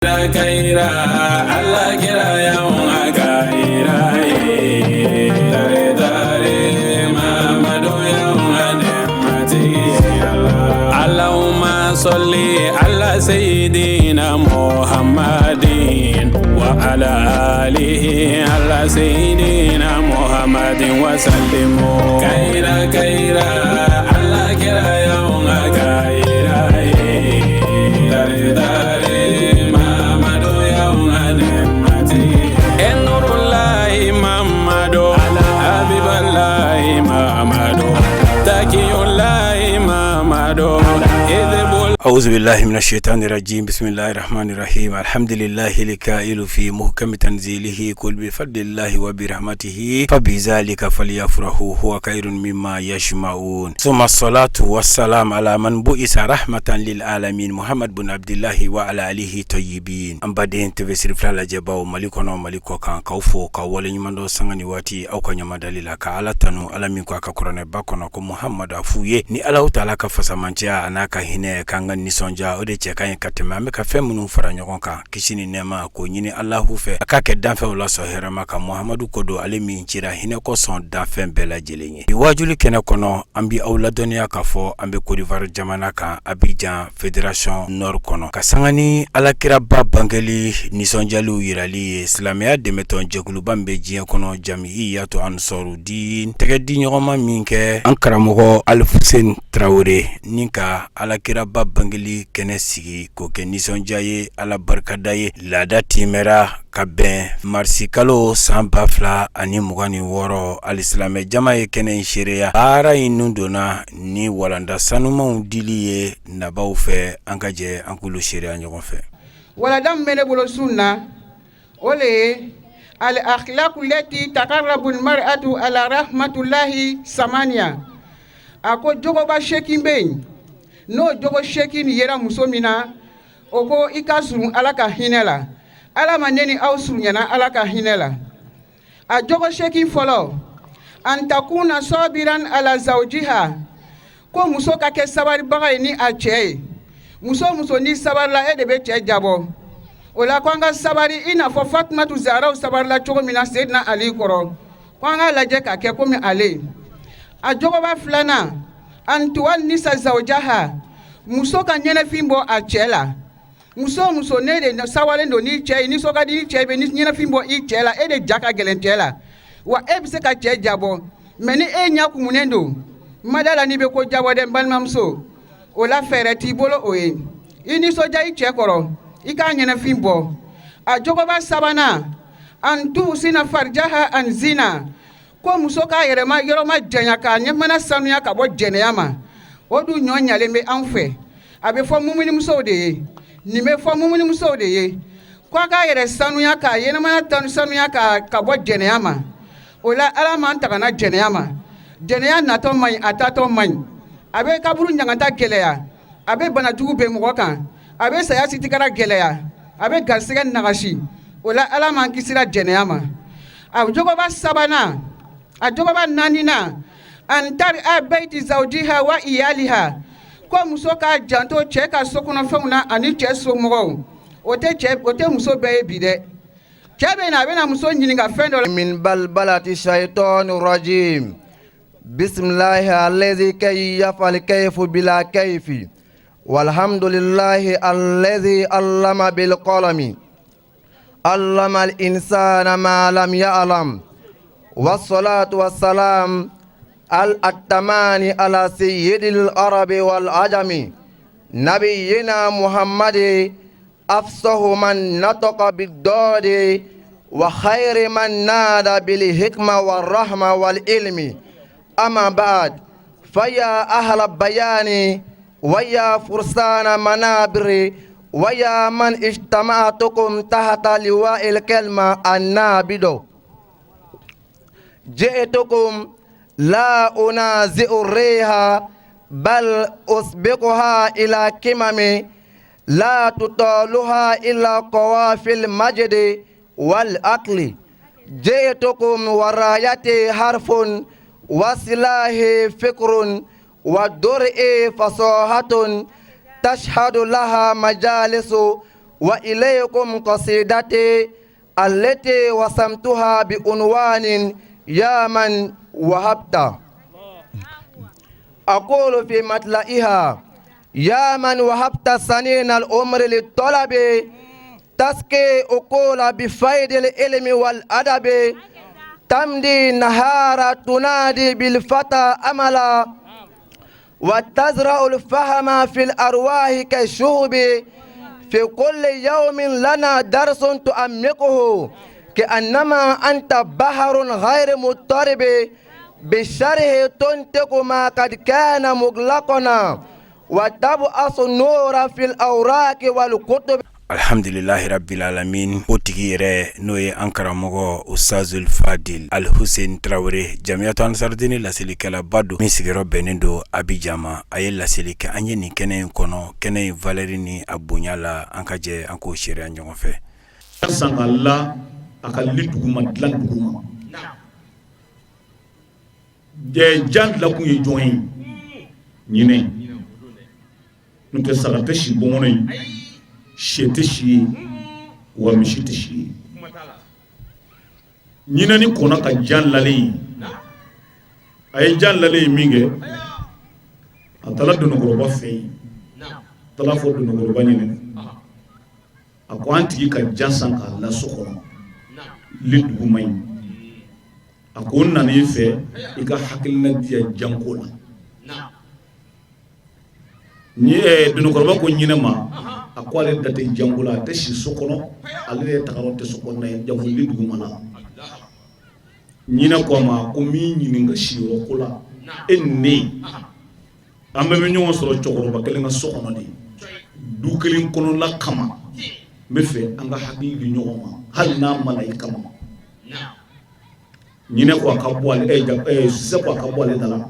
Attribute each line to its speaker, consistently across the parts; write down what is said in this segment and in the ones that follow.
Speaker 1: Kaira Allah kira yawan kaira dare dare Muhammadu yawan mati Allahumma salli ala sayyidina Muhammadin wa ala alihi ala sayyidina Muhammadin wa sallimu kaira kaira Allah kira yawan kaira dare dare أعوذ بالله من الشيطان الرجيم بسم الله الرحمن الرحيم الحمد لله الكائل في محكم تنزيله قل بفضل الله وبرحمته فبذلك فليفرحوا هو خير مما يجمعون ثم الصلاة والسلام على من بعث رحمة للعالمين محمد بن عبد الله وعلى آله طيبين أم بعدين تفسير فلا جباو ملكنا ملكو كان كوفو كولي نمدو سانغني واتي أو كنيما دليلا كعلا تنو على منكو كقرن باكنا محمد أفويه ni Allah Ta'ala ka fasamantia anaka hine kanga nisonja ode chekanye katema me ka femunu fara nyogon ka kishini nema ko nyini Allahu fe akake danfe wala so herama ka Muhammadu kodo alimi nchira hine ko son danfe bela jelenye iwajuli kene kono ambi awladonia ka fo ambe Côte d'Ivoire jamana ka Abidjan Fédération Nord kono ka sangani alakira ba bangeli nisonjalu yirali islamia de meton jegulu bambe jien kono jami'i to Ansarudin tegedi nyoma minke ankaramugo Alfusen Traoré ninka alakira ba bangeli kene sigi ko ke nisonjaye ala barkadaye lada timera kaben marsi kalo sambafla ani mugani woro alislame jamaye kene sheria ara inundona ni walanda sanuma diliye nabaw fe ankaje ankulu sheria nyogon fe
Speaker 2: wala dam mene bolo sunna ole al akhlaqu lati taqarrabu al mar'atu ala rahmatullahi samania ako jogo ba shekin ben no jogo shekin yera musomina oko ikasuru alaka hinela ala maneni ausuru yana alaka hinela a jogo shekin folo antakuna sabiran ala zawjiha ko muso ka ke sabari bagay ni a chey muso ni sabarla e de be chey jabo ola kwanga sabari ina fo Fatmatu Zahra sabarla chogo mina Sayyidina Ali koro kwanga laje ka ke komi Ali a jogo ba flana antuwan nisa zawjaha muso ka nyene fimbo a chela muso ne de sawale ndo ni che ni so ka di che be ni nyene fimbo i chela e de jaka gelentela wa e bise ka che jabo meni e nya ku munendo madala ni be ko jabo de balmamso o la fere ti bolo oye ini so ja i che koro i ka nyene fimbo a jogo ba sabana antu sina farjaha an zina ko muso ka yerema yoroma jenya ka nyemana sanuya ka bo jeneyama odu nyonyale me anfe abe fo mumuni muso de ni me fo mumuni muso de ko ka yere sanuya ka yenema tan sanuya ka bo jeneyama ola ala man taka na jeneyama jeneya na to man atato man abe kaburu nyanganta geleya abe bana jugu be mo kan abe saya sitikara geleya abe galsiga nagashi ola ala man kisira jeneyama a jogo ba sabana ajoba ba nanina antar abaiti zawjiha wa iyaliha ko muso ka janto che ka sokuno femuna ani che so mo ote muso be bide chebe na be na muso nyininga fendo
Speaker 3: min balbalati shaytanir rajim bismillahi allazi kayfa kayfu bila kayfi walhamdulillahi allazi allama bil qalami allama al insana ma lam ya'lam والصلاة والسلام الأتمان على سيد العرب والعجم نبينا محمد أفصح من نطق بالضاد وخير من نادى بالحكمة والرحمة والعلم أما بعد فيا أهل البيان ويا فرسان منابر ويا من اجتمعتكم تحت لواء الكلمة النابض جئتكم لا أنازع الريها بل أسبقها إلى كمم لا تطالها إلا قوافي المجد والأكل جئتكم ورايتي حرف وسلاح فكر والدرء فصاحة تشهد لها مجالس وإليكم قصيدتي التي وسمتها بعنوان يا من وهبت. أقول في مطلعها: يا من وهبت سنين العمر للطلب تسقي أقول بفيض العلم والأدب تمضي نهارا تنادي بالفتى أملا وتزرع الفهم في الأرواح كالشهب في كل يوم لنا درس تؤمقه كأنما أنت بحر غير مضطرب بالشرح تنطق ما قد كان مغلقنا وتبعث النور في الأوراق والكتب.
Speaker 1: alhamdulillahi rabbil alamin o tigi yɛrɛ n'o ye an karamɔgɔ Ustazul Fadil Al Hussein Traoré Jamiyatu Ansarudine lasilikɛla ba don min sigiyɔrɔ bɛnnen don Abidjan ma. A ye laseli kɛ an ye nin kɛnɛ in kɔnɔ, kɛnɛ in valeur ni a bonya la an ka jɛ an k'o seereya ɲɔgɔn fɛ.
Speaker 4: Sangala a ka li duguma dilan duguma jan dilan kun ye jɔn ye ɲinɛ n'o tɛ saga tɛ si bɔnkɔnɔ ye sɛ tɛ si ye wa misi tɛ si ye ɲinɛ ni kɔnna ka jan lalen a ye jan lalen min kɛ a taara donokɔrɔba fɛ yen a taara fɔ donokɔrɔba ɲinɛ a ko an tigi ka jan san k'a la so kɔnɔ li duguma ɲi a ko n nan'i fɛ i ka hakilina diya janko la donokɔrɔba ko ɲinɛ ma a ko ale da tɛ janko la a tɛ si so kɔnɔ ale de tagara tɛ so kɔnɔ ye janko li duguma la ɲinɛ ko a ma ko min ɲininka siyɔrɔ ko la e ne an bɛɛ bɛ ɲɔgɔn sɔrɔ cɛkɔrɔba kelen ka so kɔnɔ de du kelen kɔnɔla kama n bɛ fɛ an ka hakili di ɲɔgɔn ma hali n'a ma na i kama ɲinɛ ko a ka bɔ ale sisɛ ko a ka bɔ ale da la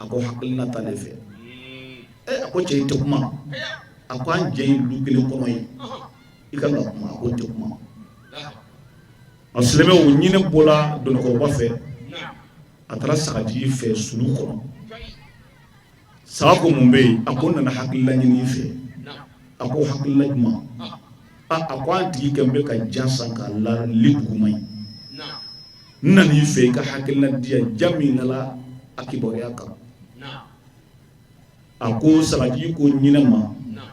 Speaker 4: a ko hakilina t'ale fɛ a ko cɛ i tɛ kuma a ko an jɛ ye du kelen kɔnɔ ye i kan ka kuma a ko n tɛ kuma a silamɛw ɲinɛ bɔra donokɔrɔba fɛ a taara sagaji fɛ sulu kɔnɔ saga ko mun bɛ yen a ko n nana hakilila ɲini i fɛ a ko hakilila jumɛn a ko an tigi kɛ n bɛ ka jan san k'a la li duguma ye n nan'i fɛ i ka hakilina diya jan min nana a kibaruya kan a ko sagaji ko ɲinɛ ma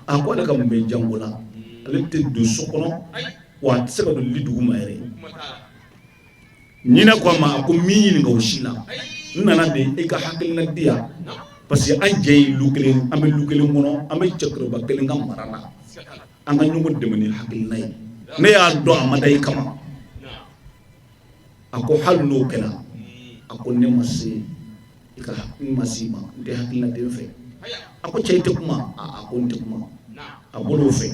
Speaker 4: a ko ale ka mun bɛ jango la ale tɛ don so kɔnɔ wa a tɛ se ka don li duguma yɛrɛ ɲinɛ ko a ma a ko min ɲininka o si la n nana de i ka hakilina diya parce que an jɛ ye lu kelen an bɛ lu kelen kɔnɔ an bɛ cɛkɔrɔba kelen ka mara la an ka ɲɔgɔn dɛmɛ ni hakilina ye ne y'a dɔn a ma da i kama a ko hali n'o kɛra a ko ne ma se i ka hakilina ma se ma n tɛ hakilina den fɛ a ko cɛ i tɛ kuma a ko n tɛ kuma a bolo fɛ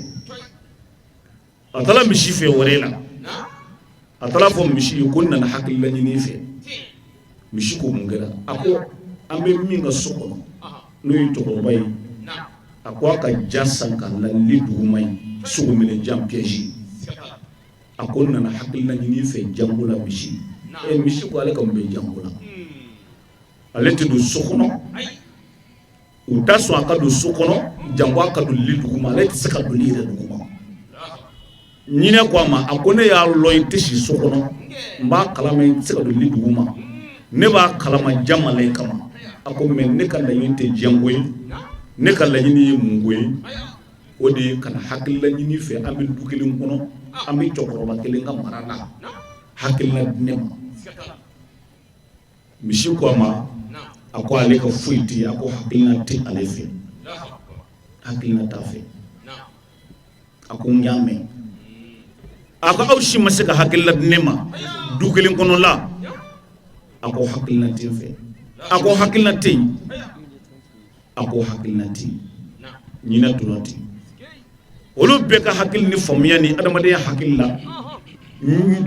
Speaker 4: a taara misi fɛ wɛrɛ la a taara fɔ misi ye ko n nana hakilina ɲini fɛ misi ko mun kɛra a ko an bɛ min ka so kɔnɔ n'o ye cɛkɔrɔba ye a ko a ka jan san k'a la li duguma ye sogo minɛ jan piège a ko n nana hakilina ɲini fɛ jango la misi misi ko ale ka mun bɛ jango la ale tɛ don so kɔnɔ u t'a sɔn a ka don so kɔnɔ jango a ka don li duguma ale tɛ se ka don li yɛrɛ duguma ɲinɛ ko a ma a ko ne y'a lɔn i tɛ si so kɔnɔ n b'a kalama i tɛ se ka don li duguma ne b'a kalama jan ma la i kama a ko mɛ ne ka laɲini tɛ jango ye ne ka laɲini ye mun ko ye o de ye kana hakilila ɲini fɛ an bɛ du kelen kɔnɔ an bɛ cɛkɔrɔba kelen ka mara la hakilila di ne ma misi ko a ma a ko ale ka foyi tɛ yen a ko hakilina tɛ ale fɛ hakilina t'a fɛ a ko n y'a mɛn a ko aw si ma se ka hakilila di ne ma du kelen kɔnɔ la a ko hakilina tɛ n fɛ a ko hakilina tɛ yen a ko hakilina tɛ yen ɲinɛ tora ten olu bɛɛ ka hakili ni faamuya ni adamadenya hakili la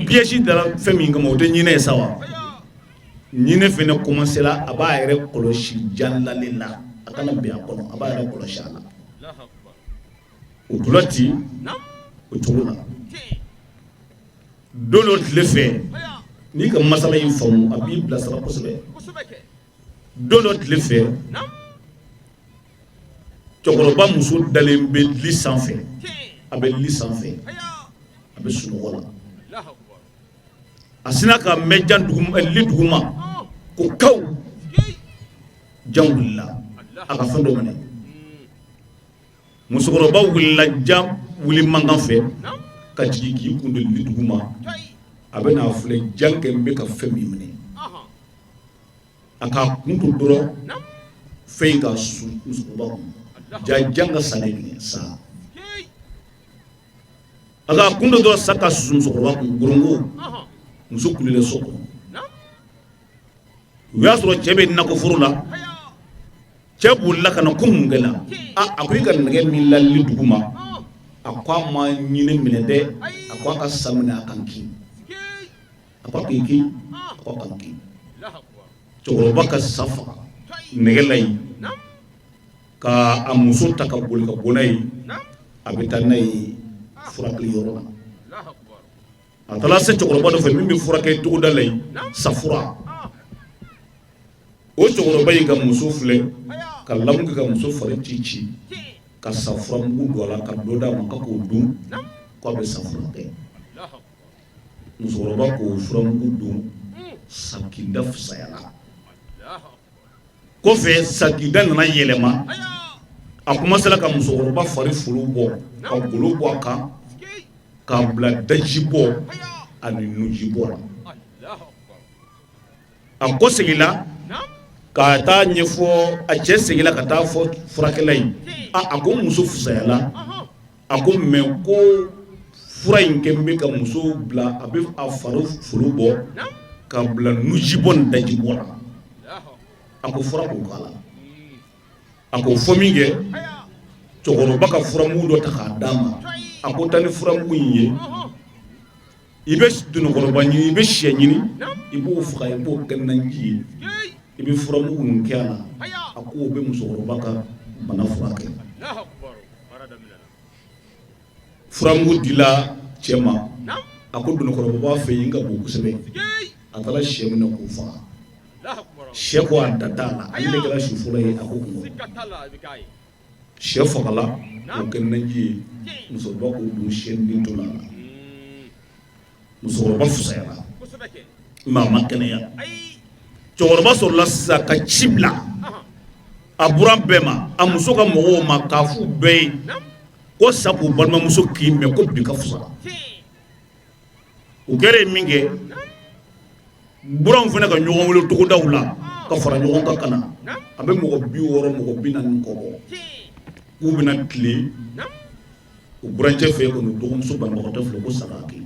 Speaker 4: piège dara fɛn min kama o tɛ ɲinɛ ye sa wa ɲinɛ fɛnɛ commencera a b'a yɛrɛ kɔlɔsi janlalen la a kana bɛn a kɔnɔ a b'a yɛrɛ kɔlɔsi a la o tora ten o cogo la don dɔ tile fɛ n'i ka masala in faamu a b'i bilasira kosɛbɛ don dɔ tile fɛ cɛkɔrɔba muso dalen bɛ li sanfɛ a bɛ li sanfɛ a bɛ sunɔgɔ la a sina ka mɛn jan li duguma ko kaw jan wulila a ka fɛn dɔ minɛ musokɔrɔba wulila jan wuli mankan fɛ ka jigin k'i kun don li duguma a bɛ n'a filɛ jan kɛ n bɛ ka fɛn min minɛ a k'a kun to dɔrɔn fɛn in ka susu musokɔrɔba kun jan ka sa ne minɛ sa a k'a kun to dɔrɔn sa ka susu musokɔrɔba kun gorongo muso kulilen so kɔnɔ o y'a sɔrɔ cɛ bɛ nakɔ foro la cɛ bolila ka na ko mun kɛla a ko i ka nɛgɛ min lali duguma a ko a ma ɲini minɛ dɛ a ko a ka sa minɛ a kan kin a ko a k'i kin a ko a kan kin cɛkɔrɔba ka sa faga nɛgɛ la yen ka a muso ta ka boli ka bɔ n'a ye a bɛ taa n'a ye furakɛli yɔrɔ la a taara se cɛkɔrɔba dɔ fɛ min bɛ furakɛ togoda la yen safura o cɛkɔrɔba in ka muso filɛ ka lamu kɛ ka muso fari ci ka safura mugu don a la ka dɔ d'a ma k'o dun k'a bɛ safura kɛ musokɔrɔba k'o furamugu don sakida fisayara kɔfɛ sakida nana yɛlɛma a kumasala ka musokɔrɔba fari folo bɔ ka golo bɔ a kan k'a bila daji bɔ ani nuji bɔ la a kɔ segila ka taa ɲɛfɔ a cɛ segila ka taa fɔ furakɛla ye a ko muso fisayala a ko mɛ ko fura in kɛ n bɛ ka muso bila a bɛ a fari folo bɔ ka bila nuji bɔ ni daji bɔ la a ko fura k'o k'a la a ko fɔ min kɛ cɛkɔrɔba ka furamugu dɔ ta k'a d'a ma a ko taa ni furamugu in ye i bɛ dunukɔrɔba ɲini i bɛ sɛ ɲini i b'o faga i b'o kɛ naji ye i bɛ furamugu in kɛ a la a ko o bɛ musokɔrɔba ka bana furakɛ furamugu dila cɛ ma a ko dunukɔrɔba b'a fɛ yen ka bon kosɛbɛ a taara sɛ minɛ k'o faga sɛ ko a da t'a la ale de kɛra si fɔlɔ ye a ko kun sɛ fagala k'o kɛ naji ye musokɔrɔba k'o don sɛ den to la musokɔrɔba fusayara maa ma kɛnɛya cɛkɔrɔba sɔrɔla sisan ka ci bila a buran bɛɛ ma a muso ka mɔgɔw ma k'a f'u bɛɛ ye ko sa k'u balimamuso k'i mɛn ko bi ka fusa o kɛra ye min kɛ buranw fana ka ɲɔgɔn wele togodaw la ka fara ɲɔgɔn kan ka na a bɛ mɔgɔ 60 mɔgɔ 40 kɔ bɔ k'u bɛna tile o burancɛ fɛ yen kɔni dɔgɔmuso banabagatɔ filɛ ko Sagaki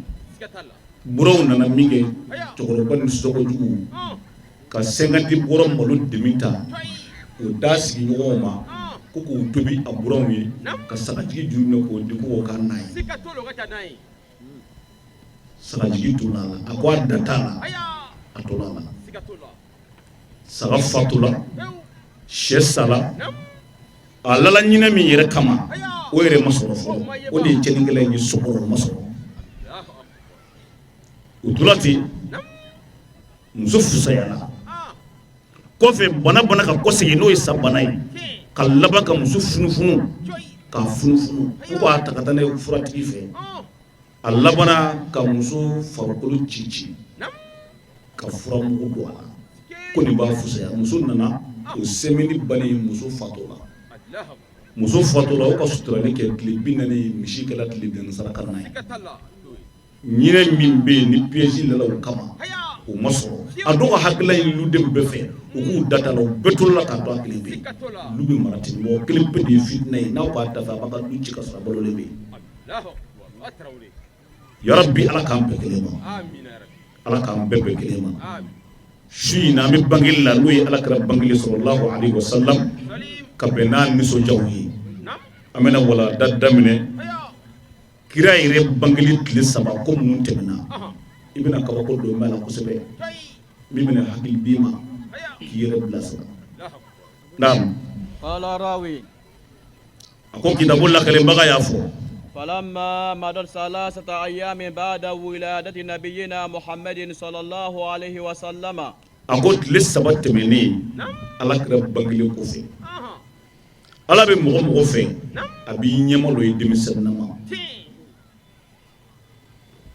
Speaker 4: buranw nana min kɛ cɛkɔrɔba ni sɔgɔjugu ka 50 bɔrɔ malo demi ta o da sigi ɲɔgɔn ma ko k'o tobi a buranw ye ka sagajigi juru minɛ k'o di ko k'a n'a ye sagajigi tun a la a ko a da t'a la a tora a la saga fatula sɛ sala a lala ɲinɛ min yɛrɛ kama o yɛrɛ ma sɔrɔ fɔlɔ o de ye cɛnikɛla in ye sokɔrɔ ma sɔrɔ o tora ten muso fusayala kɔfɛ bana ka kɔsegin n'o ye sa bana ye ka laban ka muso funufunu k'a funufunu fo k'a ta ka taa n'a ye furatigi fɛ a labana ka muso farikolo ci ka furamugu don a la ko nin b'a fusaya muso nana o sɛmɛni bali muso fatɔla o ka suturali kɛ tile 40 misi kɛla tile 40 saraka na ye ɲinɛ min bɛ yen ni piège lala o kama o ma sɔrɔ a dɔw ka hakilila ye luden bɛɛ fɛ u k'u data la u bɛɛ tolola k'a to a kelen bɛ yen lu bɛ mara ten mɔgɔ kelen pe de ye fitina ye n'aw b'a dafa a b'a ka du ci ka sɔrɔ a balolen bɛ yen yarabi ala k'an bɛɛ kelen ma ala k'an bɛɛ kelen ma su in na an bɛ bangeli la n'o ye alakira bangeli sallallahu alaihi wasallam ka bɛn n'a nisɔndiyaw ye an bɛna walanda daminɛ kira yɛrɛ bangeli tile 3 ko minnu tɛmɛna i bɛna kabako don mɛn na kosɛbɛ min bɛna hakili d'i ma k'i yɛrɛ bilasira naam
Speaker 5: qala rawi
Speaker 4: a ko kitabu lakalenbaga y'a fɔ
Speaker 5: فلما مضت 3 أيام بعد ولادة نبينا محمد صلى الله عليه وسلم
Speaker 4: a ko tile 3 tɛmɛnen alakira bangeli kɔfɛ ala bɛ mɔgɔ fɛ a b'i ɲɛmalɔ ye denmisɛnnin ma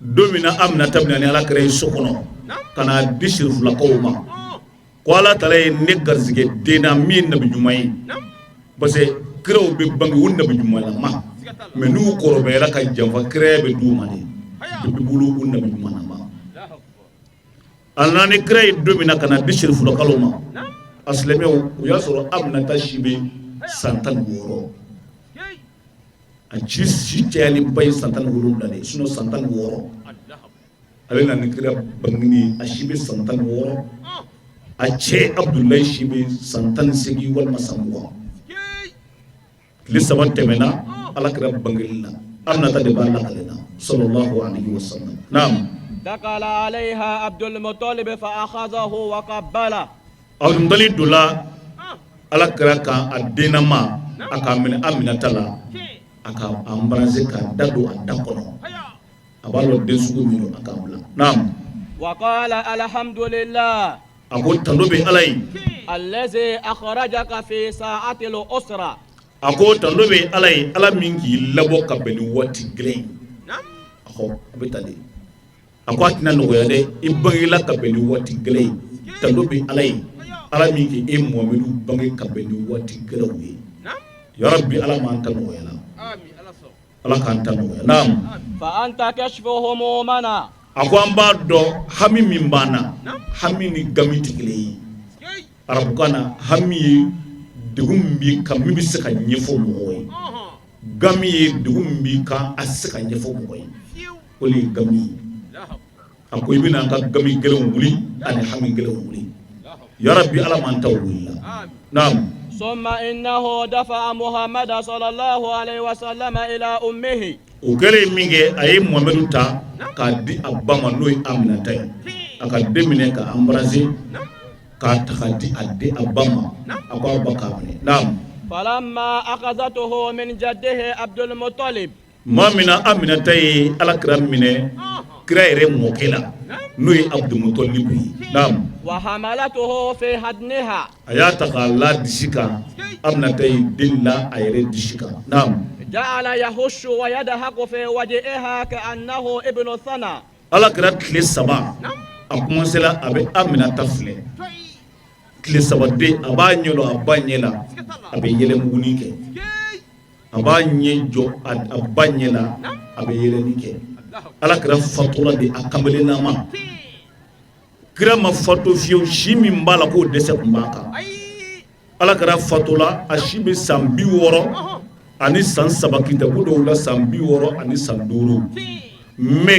Speaker 4: domina amna tabna ni ala kare sokono kana dishir fula qawma ko ala tale ne garzige dena min nabi jumay parce que krew be bangi won nabi jumay la ma mais nu ko be la ka jamfa krebe dumani be bulu won nabi jumay ma alna ni krey domina kana dishir fula qawma aslame o yasoro amna tashibe santan woro a ci cayali bay santan woro dale suno santan woro alena ni kira bangini a shibe santan woro a ce abdullahi shibe santan sigi wal masamwa li saban temena ala kira bangilna amna ta de bala kalena sallallahu alaihi wasallam naam
Speaker 5: دخل عليها عبد المطلب فأخذه وقبله
Speaker 4: awdum dali dula ala kira ka adenama aka min aminatala aka ambraze ka dado adakono abalo desugo mino aka bla nam
Speaker 5: وقال الحمد لله
Speaker 4: ako tandobe alai
Speaker 5: الذي أخرجك في ساعة الأسرة
Speaker 4: ako tandobe alai ala mingi labo ka beni wati glen ako abetale ako atina no yade ibangila ka beni wati glen tandobe alai ala mingi e mu'minu bangi ka beni wati glen ya rabbi ala ma anta no yala ala ka anta no yala nam
Speaker 5: فأنت كشف همومنا
Speaker 4: ako amba do hami mimbana hami ni gamiti glen arabu kana hami dugumbi ka mibi se ka nyefo moy gami dugumbi ka asika nyefo moy oli gami ako ibina ka gami gelon wuli ani hami gelon wuli ya rabbi ala man tawilla nam
Speaker 5: ثم إنه دفع محمد صلى الله عليه وسلم إلى أمه
Speaker 4: o gele minge ay muhammadu ta ka di abama noy aminata aka demine ka ambrasi ka takati addi abama akwa bakabane nam
Speaker 5: فلما أخذته من جده عبد المطلب
Speaker 4: mamina aminata yi alakram mine kraire mokela noy abdul mutallib nam
Speaker 5: وحملته في حضنها
Speaker 4: ayata ka la disika aminata yi dilla ayre disika nam
Speaker 5: جعل يهش ويدهق في وجهها كأنه ابن ثنا
Speaker 4: alakra kle saba akumonsela abe aminata fle kile saba de abanyelo abanyela abe yele munike abanye jo abanyela abe yele nike ala kira fatura de akamele nama kira ma fatu fiyo shimi mbala ko dese kumbaka ala kira fatula ashibe sambi woro ani san sabaki da budo la sambi woro ani sanduru me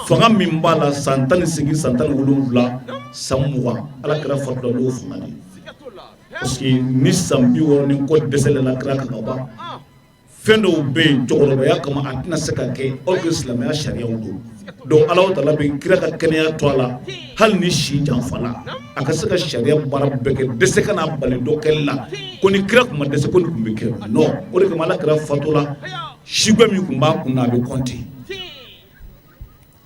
Speaker 4: fanga mimbala santani sigi santani wulunfla samuwa ala kira fatula do fumani parce que ni sambi woro ni ko desele la kira ka ba fendo be jogoro ya kama antina seka ke islam ya sharia wudo do Allah taala be kira ka kenya toala hal ni shi janfala aka saka sharia barab be ke dese kana bale do kella ko ni kira kuma dese ko ni kumbe ke no o de kama la kira fatula shi gwa mi kumba kuna be konti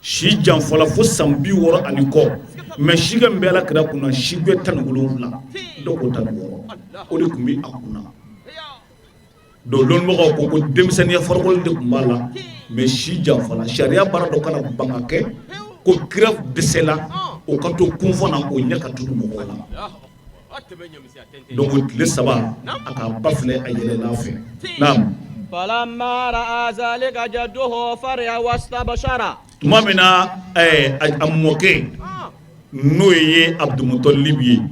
Speaker 4: shi janfala fo sambi woro ani ko mais shi ga mbela kira kuna shi gwa tan gulula do ko tan woro o de kumbi akuna do lon mo ko demsenia fargol de mala mais shi janfala sharia bara do kana bangake ko grave de cela o kanto konfona o nyaka tudu mo wala donc le saba aka bafle ayele lafe nam
Speaker 5: فلما رأى ذلك جده فرح واستبشر
Speaker 4: tumamina amoke noye abdul mutallib yi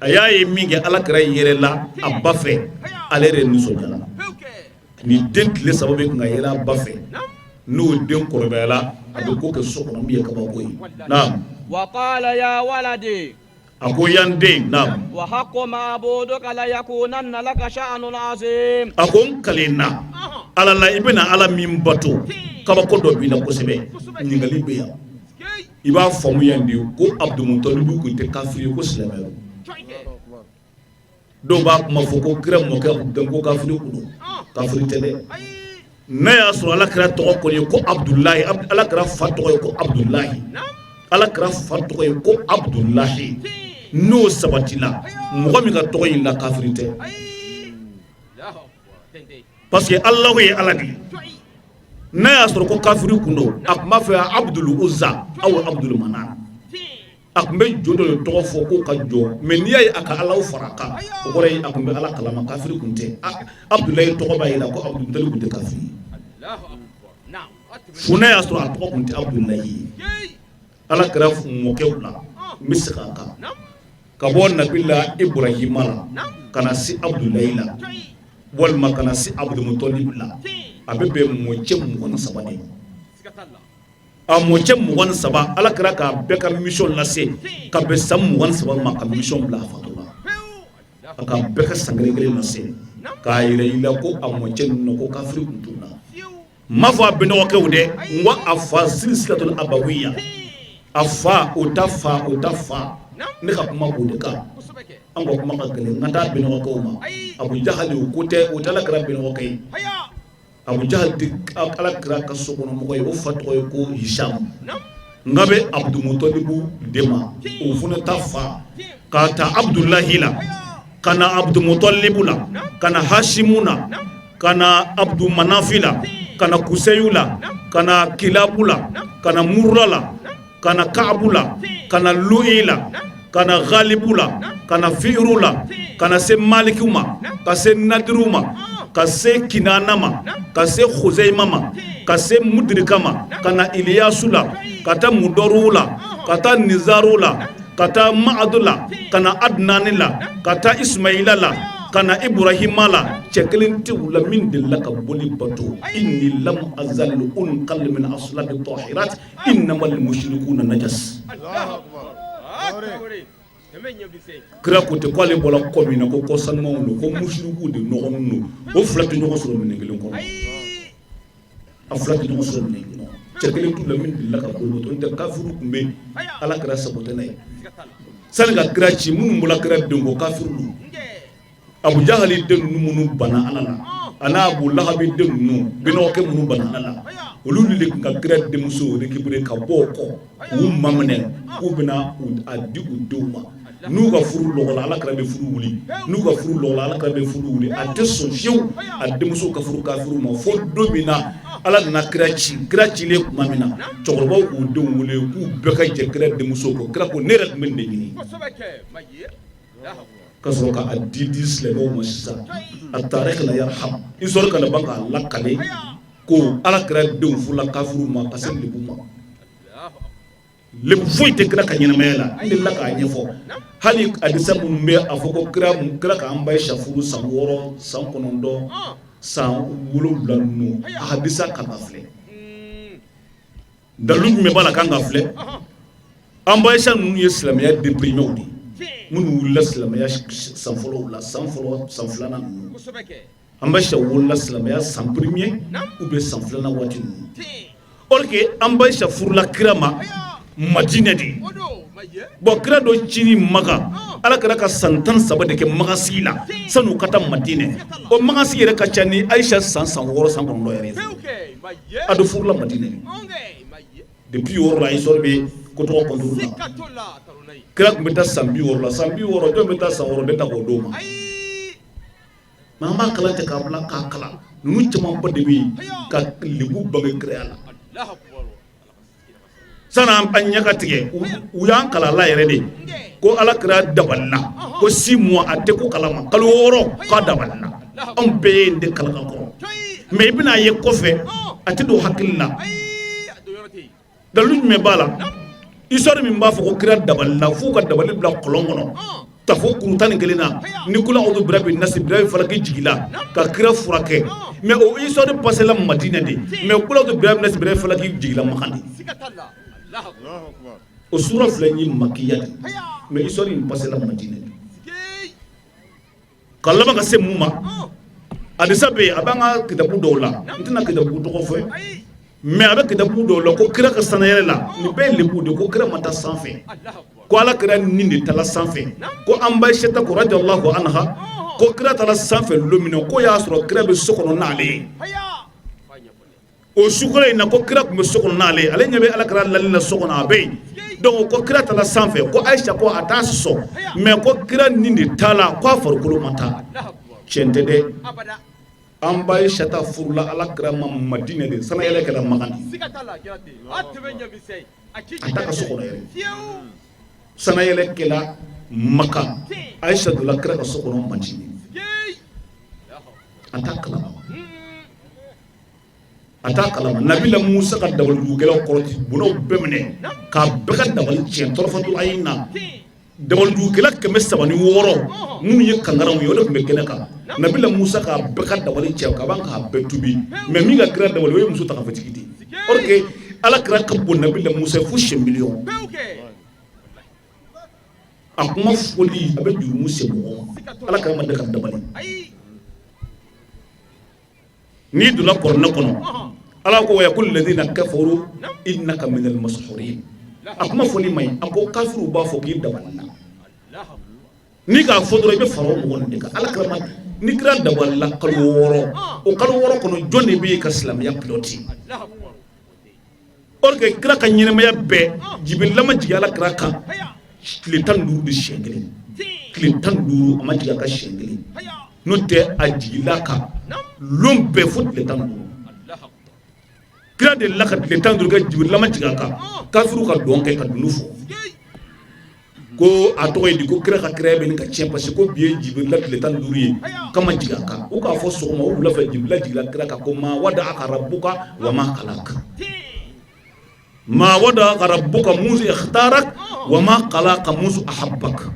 Speaker 4: ayaye minge alakra yere la abafe alere nusojala ni den tile sababu nga yela bafe no den korobela abe ko ke sokona mbiye kaba koy naam
Speaker 5: وقال يا ولدي
Speaker 4: ako yande naam
Speaker 5: وحق معبودك لا يكونن لك شأن عظيم
Speaker 4: ako kalena ala la ibena ala mimbato kaba ko do bi na ko sebe ngali be ya iba famu yandi ko abdul muttalib ko te kafiri ko silamaru do ba ma foko kram mo ka dan ko kafiri ko kafiri tele na ya sura ala kira to ko ko abdullahi ala kira fatu ko abdullahi ala kira fatu ko abdullahi no sabatila mo mi ka to yin la kafiri te parce que allah est ala di n'a y'a sɔrɔ ko kafiri kun don a tun b'a fɛ Abdul Uzza aw Abdul Manan a tun bɛ jo dɔ de tɔgɔ fɔ k'o ka jɔ mais n'i y'a ye a ka alaw fara a kan o kɔrɔ ye a tun bɛ ala kalama kafiri kun tɛ Abdulayi tɔgɔ b'a jira ko Abdul Mutalib kun tɛ kafiri fo n'a y'a sɔrɔ a tɔgɔ kun tɛ Abdulayi ala kɛra mɔkɛw la n bɛ segin a kan ka bɔ Nabila Ibrahima la ka na se Abdulayi la walima ka na se Abdul Mutalib la a bɛ bɛn mɔcɛ 23 de a mɔcɛ 23 ala kɛra k'a bɛɛ ka mission lase ka bɛn san 23 ma ka mission bila a fato la a ka bɛɛ ka san kelen lase k'a yɛrɛ yira ko a mɔcɛ ninnu ko kafiri kun t'u la ma fɔ a bɛnɔgɔkɛw dɛ n ko a fa silsilatul abawiya a fa o ta fa ne ka kuma b'o de kan an ka kuma ka gɛlɛn n ka taa bɛnɔgɔkɛw ma Abu Jahali o ko tɛ o tɛ ala kɛra bɛnɔgɔkɛ ye Abu Jahal di ala kɛra ka so kɔnɔ mɔgɔ ye o fa tɔgɔ ye ko Hisham nka bɛ Abdul Mutalib de ma o fana ta fa k'a ta Abdullahi la ka na Abdul Mutalib la ka na Hashimu la ka na Abdul Manafi la ka na Kusayu la ka na Kilabu la ka na Murra la ka na Ka'bu la ka na Lu'i la ka na Ghalibu la ka na Fi'ru la ka na se Maliku ma ka se Nadiru ma ka se Kinana ma ka se Khuzaima ma ka se Mudrika ma ka na Iliyasu la ka taa Mudaru la ka taa Nizaru la ka taa Ma'adu la ka na Adnani la ka taa Ismaila la ka na Ibrahima la cɛ kelen tɛ u la min delila ka boli bato inni lam azalu unqal min aslabi tahirat innamal mushrikuna najas kira ko tɛ k'ale bɔla kɔ min na ko kɔsanumanw don ko mushriku de nɔgɔlen don o fila tɛ ɲɔgɔn sɔrɔ minɛn kelen kɔnɔ a fila tɛ ɲɔgɔn sɔrɔ minɛn kelen cɛ kelen t'u la min delila ka boli bato n'o tɛ kafiru tun bɛ yen ala kɛra sago tɛ n'a ye sani ka kira ci minnu bɔra kira den ko kafiru don Abu Jahali den ninnu minnu banna ala la ani Abu Lahabi den ninnu bɛnɔgɔkɛ minnu banna ala la olu de tun ka kira denmuso récupérer ka bɔ o kɔ k'u maminɛ k'u bɛna a di u denw ma n'u ka furu lɔgɔla ala kɛra bɛ furu wuli n'u ka furu lɔgɔla ala kɛra bɛ furu wuli a tɛ sɔn fiyewu a denmuso ka furu kafiru ma fo don min na ala nana kira cilen tuma min na cɛkɔrɔbaw k'u denw wele k'u bɛɛ ka jɛ kira denmuso kɔ kira ko ne yɛrɛ tun bɛ nin de ɲini ka sɔrɔ k'a di silamɛw ma sisan a taara ka na yarham i sɔrɔ ka na ban k'a lakale ko ala kɛra denw furula kafiru ma ka se lebu ma lebu foyi tɛ kira ka ɲɛnamaya la n delila k'a ɲɛfɔ hali hadisa minnu bɛ a fɔ ko kira k'an ba Aisha furu san 6 san 9 san 7 ninnu a hadisa kan ka filɛ dalu jumɛn b'a la kan ka filɛ an ba Aisha ninnu ye silamɛya déprimé de minnu wulila silamɛya san fɔlɔw la san filanan ninnu an ba Aisha wulila silamɛya san premier ou bien san filanan waati ninnu or que an ba Aisha furula kira ma Madina de bon kira dɔ cini Maka ala kɛra ka san 13 de kɛ Maka sigi la sanu ka taa Madina o Maka sigi yɛrɛ ka ca ni Aisha san 6 san 9 yɛrɛ a do furula Madina depuis o la histoire bɛ ko tɔgɔ kɔnturu la kira tun bɛ taa san 60 la san 60 jɔn bɛ taa san 6 bɛ taa k'o d'o ma mais an b'a kalan tɛ k'a bila k'a kalan ninnu camanba de bɛ yen ka lebu bange kiraya la sani an ɲɛ ka tigɛ u y'an kalala yɛrɛ de ko ala kɛra dabalila ko 6 mois a tɛ ko kalama kalo 6 k'a dabalila anw bɛɛ ye nin de kalan kan kɔrɔ mais i bɛna ye kɔfɛ a tɛ don hakili la dalu jumɛn b'a la histoire min b'a fɔ ko kira dabalila f'u ka dabali bila kɔlɔn kɔnɔ ta fɔ kuru 11 na ni kula a'udhu birabbi nasi birabi falaki jigila ka kira furakɛ mais o histoire passé la Madina de mais kula a'udhu birabbi nasi birabi falaki jigila Maka de o sura filɛ ye makiya de mais histoire in passé la Madina de ka laban ka se mun ma hadisa bɛ yen a b'an ka kitabu dɔw la n tɛna kitabu tɔgɔ fɔ mais a bɛ kitabu dɔw la ko kira ka sanayɛrɛ la nin bɛɛ ye lebu de ko kira ma taa sanfɛ ko ala kira nin de taala sanfɛ ko an ba Aisha ko radiyallahu anha ko kira taala sanfɛ don min na ko y'a sɔrɔ kira bɛ so kɔnɔ n'ale ye o sukɔrɔ in na ko kira tun bɛ so kɔnɔ n'ale ye ale ɲɛ bɛ ala kira lali la so kɔnɔ a bɛ yen donc ko kira taala sanfɛ ko Aisha ko a t'a sɔn mais ko kira nin de taala ko a farikolo ma taa tiɲɛ tɛ dɛ an ba Aishata furula alakira ma Madina de sana yɛlɛ kɛra Makan a ta ka so kɔnɔ yɛrɛ sana yɛlɛ kɛra Maka Aisha donna kira ka so kɔnɔ Madina a t'a kalama Nabila Musa ka dabalidugukɛlaw kɔrɔti bonaw bɛɛ minɛ k'a bɛɛ ka dabali tiɲɛ tɔrɔfatul ayin na dabalidugukɛla 306 minnu ye kangaraw ye o de tun bɛ kɛnɛ kan Nabila Musa k'a bɛɛ ka dabali tiɲɛ ka ban k'a bɛɛ tubi mais min ka kira dabali o ye muso ta ka fitigi de or que ala kira ka bon Nabila Musa fo 100 millions a kuma foli a bɛ jurumu se mɔgɔ ala kira ma da ka dabali ni dula kɔrɔnɛ kɔnɔ ala ko wa yaqul ladina kafaru innaka minal mashurin a kuma fɔli man a ko kafiru b'a fɔ k'i dabalila ni k'a fɔ dɔrɔn i bɛ fara mɔgɔ de kan ala kira ma ni kira dabalila kalo 6 o kalo 6 kɔnɔ jɔn de bɛ ka silamɛya piloti or que kira ka ɲɛnamaya bɛɛ Jibril ma jigin ala kira kan tile 15 de siɲɛ kelen tile 15 a ma jigin a ka siɲɛ kelen n'o tɛ a jigila kan lon bɛɛ fo tile 15 kira de la ka tile 15 kɛ Jibril ma jigin a kan kafiru ka dɔn kɛ ka dunu fɔ ko a tɔgɔ ye di ko kira ka kira bɛ nin ka tiɲɛ parce que ko bi ye Jibril la tile 15 ye kama jigin a kan u k'a fɔ sɔgɔma o wula fɛ Jibril jigila kira kan ko ma wada'aka rabbuka wa ma qalaq ma wada'aka rabbuka musu ikhtarak wa ma qalaqa musu ahabbak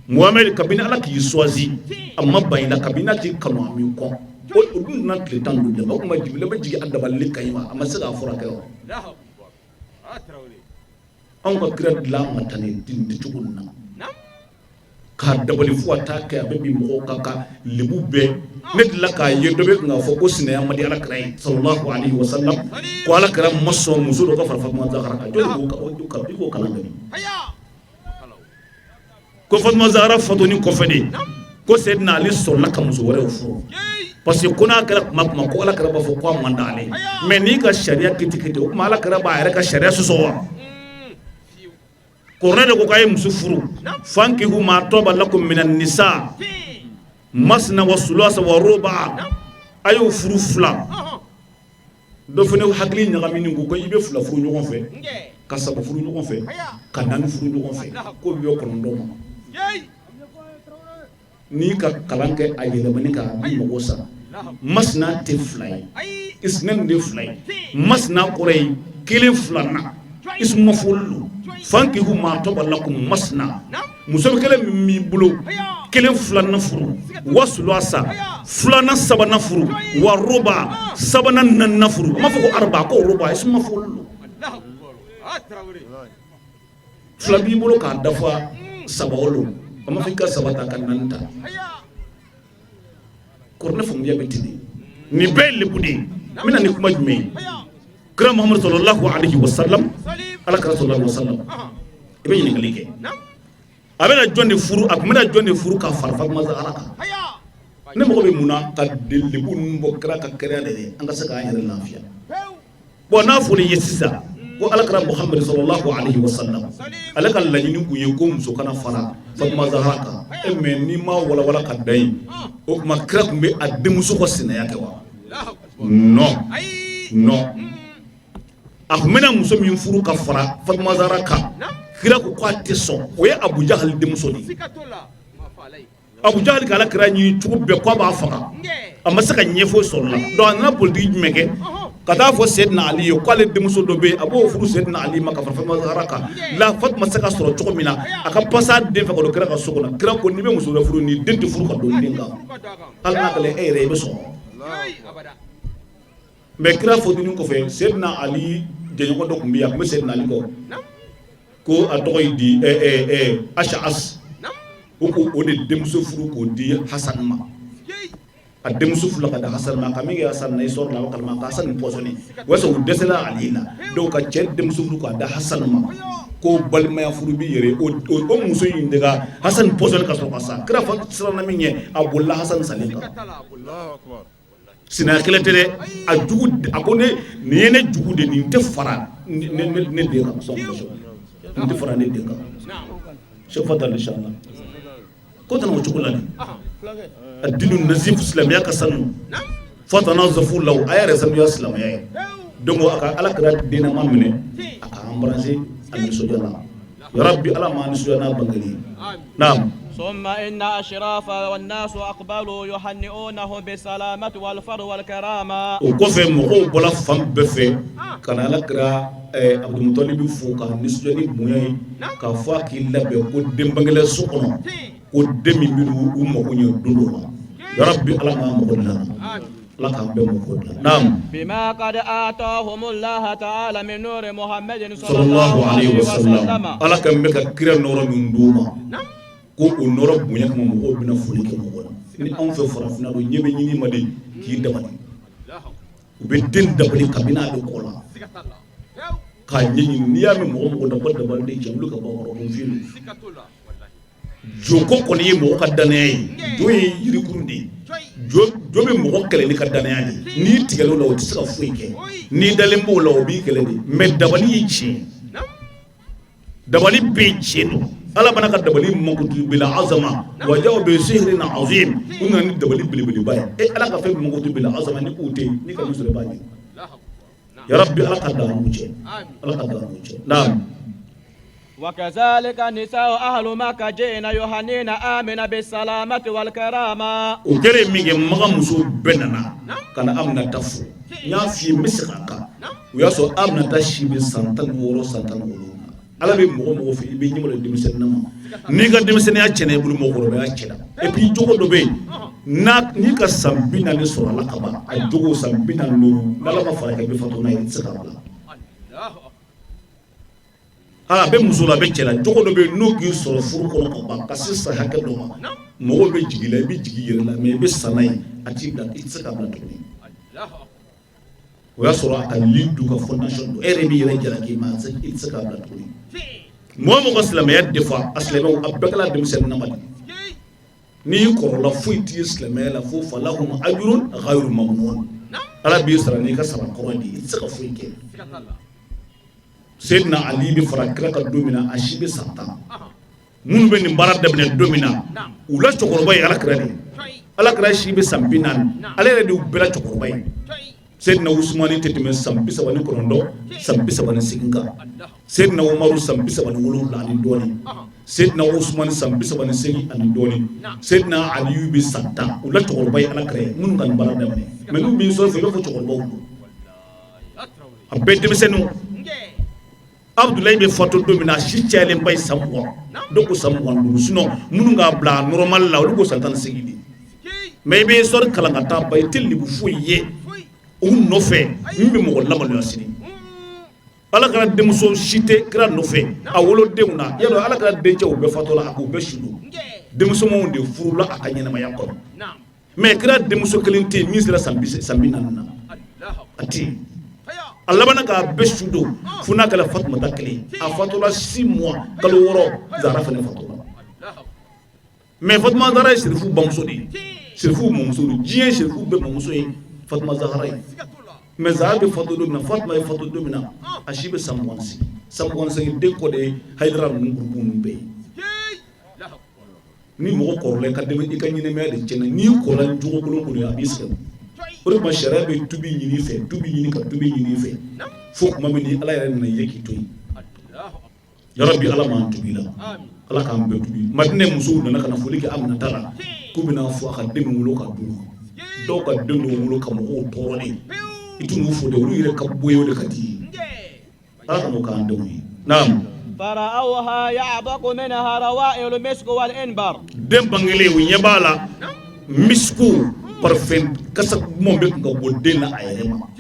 Speaker 4: Muhammad kabini ala k'i choisi amma bayila kabini k'i kanu ami ko o dun na tile 15 o kuma Jibril bɛ jigin a dabali kayima a ma se k'a furakɛ o an ka kira dilan ma tane din de cogo na ka dabali fo ta kɛ a bɛ bi mɔgɔw ka lebu bɛɛ ne dila k'a ye dɔ bɛ k'a fɔ ko sinaya ma di ala kira ye sallallahu alaihi wasallam ko ala kira ma sɔn muso dɔ ka fara Fatima Zahra kan jɔn ko kalan gani ko Fatima Zahra fatoni kɔfɛ de ko Sayyidina Ali sɔrɔla ka muso wɛrɛw furu parce que ko n'a kɛra kuma ko ala kira b'a fɔ ko a man d'ale mais n'i ka sariya kiti o kuma ala kira b'a yɛrɛ ka sariya sɔsɔ wa Qur'an de ko k'a ye muso furu fankihu ma taba lakum minan nisa masna wa sulasa wa ruba a y'o furu fila dɔ fana hakili ɲagaminen ko i bɛ fila furu ɲɔgɔn fɛ ka saba furu ɲɔgɔn fɛ ka naani furu ɲɔgɔn fɛ ko bɛ 9 ma n'i ka kalan kɛ a yɛlɛmani ka di mɔgɔ sara masna tɛ fila ye isnaani de fila ye masna kɔrɔ ye kelen filanan ismu maf'ul fankihu ma taba lakum masna muso kelen min b'i bolo kelen filanan furu wa sulasa filanan sabanan furu wa ruba sabanan naaninan furu a ma fɔ ko arba ko ruba ismu maf'ul fila b'i bolo k'a dafa saba wolo a ma fɔ i ka saba ta ka naani ta kɔrɔnɛ faamuya bɛ ten de nin bɛɛ ye lebu de ye n bɛna ni kuma jumɛn ye kira Muhammad sallallahu alaihi wasallam ala kira sallallahu alaihi wasallam i bɛ ɲininkali kɛ a bɛna jɔn de furu a tun bɛna jɔn de furu ka fara Fatima Zahra kan ne mago bɛ mun na ka lebu ninnu bɔ kira ka kɛnɛya de an ka se k'an yɛrɛ lafiya bon n'a fɔra i ye sisan ko ala kira Muhammad sallallahu alaihi wasallam ale ka laɲini kun ye ko muso kana fara Fatima Zahra kan mais n'i ma walawala ka da yen o tuma kira tun bɛ a denmuso ka sinaya kɛ wa non a tun bɛna muso min furu ka fara Fatima Zahra kan kira ko k'a tɛ sɔn o ye Abu Jahal denmuso de ye Abu Jahal ka ala kira ɲini cogo bɛɛ k'a b'a faga a ma se ka ɲɛfɔ sɔrɔ la donc a nana politiki jumɛn kɛ ka taa fɔ Sayyidina Ali ye k'ale denmuso dɔ bɛ yen a b'o furu Sayyidina Ali ma ka fara Fatima Zahra kan la Fatima se ka sɔrɔ cogo min na a ka pasa den fɛ ka don kira ka so kɔnɔ kira ko n'i bɛ muso dɔ furu ni den tɛ furu ka don den kan hali n'a kɛlen e yɛrɛ i bɛ sɔn mais kira fɔtinin kɔfɛ Sayyidina Ali jɛɲɔgɔn dɔ tun bɛ yen a tun bɛ Sayyidina Ali kɔ ko a tɔgɔ ye di Ash'as o ko o de denmuso furu k'o di Hasan ma a denmuso furu ka da Hasan ma ka min kɛ Hasan na i sɔrɔ la o kalama ka Hasan pɔsɔni o y'a sɔrɔ u dɛsɛla Ali la donc ka cɛ denmuso furu k'a da Hasan ma ko balimaya furu bi yɛrɛ o muso in de ka Hasan pɔsɔni ka sɔrɔ ka sa kira fa siranna min ɲɛ a bolila Hasan salen kan sinaya kɛlɛ tɛ dɛ a jugu a ko nin ye ne jugu de nin tɛ fara ne den kan sɔn nin tɛ fara ne den kan Cheikh Fadal inshallah ko tana o cogo la de addinu nazif silamɛya ka sanu fatana zafu law ayare sabu islamiyya dongo aka ala kira dina mamne aka embrasser an sojana ya rabbi ala ma sojana bangali naam
Speaker 5: ثم إن أشراف والناس أقبلوا يهنئونه بالسلامة والفر والكرامة
Speaker 4: وكفى مخو بلا فم بفي كان لكرا عبد المطلب فوق نسجني موي كفاك إلا بكو دمبغلا سقنا ودمي منو أمكوني دلونا يا ربي على ما مقولنا لك بمقولنا نعم
Speaker 5: بما قد آتاهم الله تعالى من نور محمد
Speaker 4: صلى الله عليه وسلم على كم بك كرا نور من دوما ko o noro bunya kama mo bina fuli ke mo ni an fe farafina do nyebe nyini made ki dabani be den dabani kabina do kola ka nyini ni ya me mo ko dabal de jamlu ka ba ro filu joko ko ni mo ka dane do yiri kurundi jo be mo ko kele ni ka dane ani ni tigelo law tsaka fuike ni dale mo law bi kele ni me dabali yi dabali be cheno ala bana ka dabali makutu bila azama wajaw bi sihrin azim kunna ni dabali bili bay ala ka fe makutu bila azama ni ute ni ka musule baji ya rabbi ala ka da muce ala ka da muce naam
Speaker 5: وكذلك نساء أهل مكة جئنا يهنين آمنا بالسلامة والكرامة
Speaker 4: وكري ميجي مغا مسو بننا كان أمنا تفو يا في مسخاكا وياسو أمنا تشي بسانتان ورو ala be mo fi be nyimo le dimisen nama ni ga dimisen ya chene bulu mo ko be ya chena et puis jogo do be na ni ka sambina le so la kaba ay jogo sambina no dala ma fara ka be fatu na yi tsaka bala ala be musula be chela jogo do be no gi so furu ko ko ba kasisa hakka do ma mo be jigila be jigi yere la me be sanai ati da tsaka bala to ni ويصل أقليد دوكا فونديشن دو إربي رجلا كيما زي إتسكا بلاتوني مو مسلم يدفع أسلمه أبكلا دمسن نمد نيكور لا فويتي إسلام لا فو فلهم أجر غير ممنون على بيسرا نيكا سبع قرآن إتسكا فويكي سيدنا علي بفرقرا كدومنا أشيب سانتا من بين مبارد دبنا دومنا ولا تقربي على كراني على كراني شيب سامبينان على ردي وبلا تقربي Sayyidina Usmani tetime sampisa wani konondo sampisa wani singa Sayyidina Umaru sampisa wani wulula ani doni Sayyidina Usmani sampisa wani singi ani doni Sayyidina Ali bi satta ula tokorbay ala kare mun kan barada me menu bi so fe fo tokorbaw abbe demsenu Abdoulaye be foto domina shi chele bay samwa doko samwa dum sino mun nga bla normal la lu ko santan singi mais be sor kala ngata bay tilli bu fuye un nofe mbe mo lama lo asini ala kala demuso shite kra nofe awolo demuna yalo ala kala denje o be fatola ko be shudu demuso mo de furula akanyena ma yakko mais kra demuso kelinte misra sambina na ati Allah bana ka be shudu funa kala fatma takli a fatola 6 mois kala woro zara fa ne fatola mais fatma zara shirifu bamso di shirifu momso jien shirifu be momso Fatma Zahra mais Zahra fatu domina Fatma fatu domina ashibe samwansi de ko de haydra mun groupe mun be ni mo ko le ka de be ka nyine me de cena ni ko la jogo ko ko ya biska pour ma sharabe tubi nyini fe tubi nyini fe fok mami ni ala yare na yeki toy ya rabbi ala man tubi la ala kam be tubi madine muso na kana foliki amna tara kubina fu aka de mu lo ka du do ka dendo mulo kam o toroni itu mu fo de wuri re ka boyo de kati ala mo ka andowi nam
Speaker 5: فرأوها يعبق منها روائل المسك والإنبر
Speaker 4: dem bangele wi nyabala misku parfum kasak mo be ko bodena ayema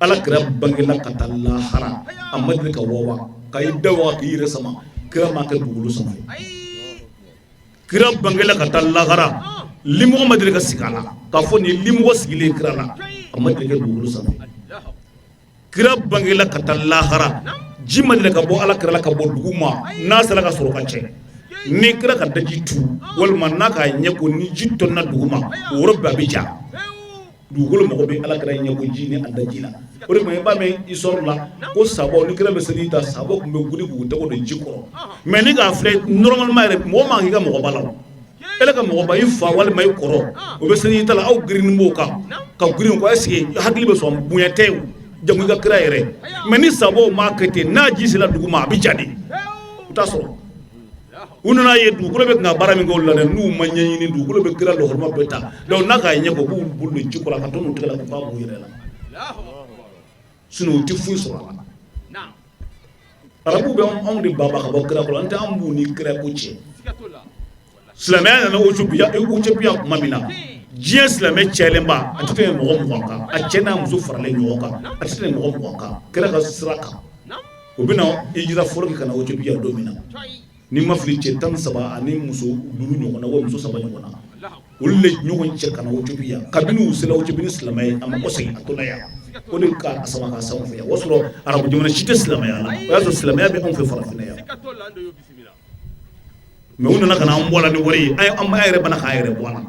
Speaker 4: ala grab bangela katalla hara amadre ka wawa kay dawa ki re sama kama ka bugulu sama grab bangela katalla hara limu amadre ka sikala ka foni limu wasigile krala amadre ka bugulu sama grab bangela katalla hara jimma de ka bo ala krala ka bo duguma nasala ka soro ka che ni kira ka daji tu walma naka nyako ni jitto na duguma woro babija dugolo mo be ala kira nyako jini andajila ore me ba me isorla ko sabo ni kira be sedita sabo ko be gudi ku to do jikoro me ni ga fle normalement re mo ma ngi ga mo balaw ele ka mɔgɔ ba i fa walima i kɔrɔ o bɛ sini tala aw girin b'o kan ka girin ko est-ce que hakili bɛ sɔn bonya tɛ o jamu i ka kira yɛrɛ mais ni sabo maa kɛ ten n'a ji sera dugu ma a bɛ ja de u t'a sɔrɔ u nana ye dugukolo bɛ ka baara min kɛ o la dɛ n'u ma ɲɛɲini dugukolo bɛ kira lɔgɔrɔma bɛɛ ta donc n'a k'a ɲɛ ko k'u bolo ji kɔrɔ ka to n'u tigɛ la k'u k'a b'u yɛrɛ la sinon u tɛ foyi sɔrɔ a la arabu bɛ anw de baba ka bɔ kira kɔrɔ an tɛ an b'u ni kira ko cɛ silamɛya nana Éthiopia tuma min na diɲɛ silamɛ cɛlenba a tɛ tɛmɛ mɔgɔ 20 kan a cɛ n'a muso faralen ɲɔgɔn kan a tɛ tɛmɛ mɔgɔ 20 kan kira ka sira kan u bɛna hijira fɔlɔ kɛ ka na Éthiopia don min na ni ma fili cɛ 13 ani muso 5 ɲɔgɔn na wa muso 7 ɲɔgɔn na olu le ɲɔgɔn cɛ ka na Éthiopia kabini u sera Éthiopia ni silamɛ ye a ma ko segin a to la yan o de ka sama ka sanw fɛ yan o sɔrɔ arabu jamana si tɛ silamɛya la o y'a sɔrɔ silamɛya bɛ anw fɛ farafinna yan mais u nana ka na an bɔ la ni wari ye an yɛrɛ bana k'an yɛrɛ bɔ a la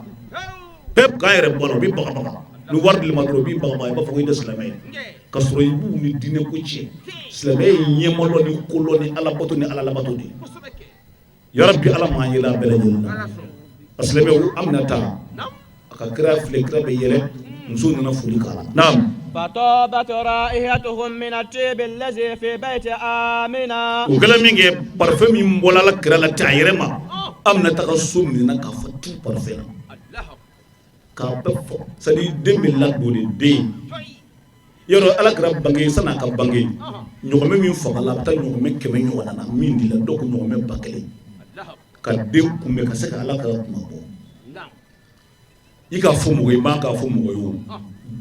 Speaker 4: pep k'an yɛrɛ bɔ a la u bɛ bagabaga ni wari di ma dɔrɔn u bɛ bagabaga i b'a fɔ ko i tɛ silamɛ ye ka sɔrɔ i b'u ni diinɛ ko tiɲɛ silamɛya ye ɲɛmalɔ ni kolɔ ni alabato ni alalabato de ye yarabi ala m'an yɛlɛ a bɛɛ lajɛlen na a silamɛw an bɛna taa a ka kira filɛ kira bɛ yɛlɛ muso nana foli k'a la naam
Speaker 5: فطابت رائحتهم من الطيب الذي في بيت آمنة
Speaker 4: وكلام مين parfum min bɔla la kira la ta yɛrɛ ma am na taga so min na k'a fɔ tout parfum k'a bɛɛ fɔ c'est à dire den bɛ ladon de den yɔrɔ ala kira bange san'a ka bange ɲɔgɔmɛ min fagala a bɛ taa ɲɔgɔmɛ 100 ɲɔgɔn na min di la dɔw ko ɲɔgɔmɛ 1000 ka den kunbɛn ka se ka ala ka kuma bɔ i k'a fɔ mɔgɔ ye i man k'a fɔ mɔgɔ ye o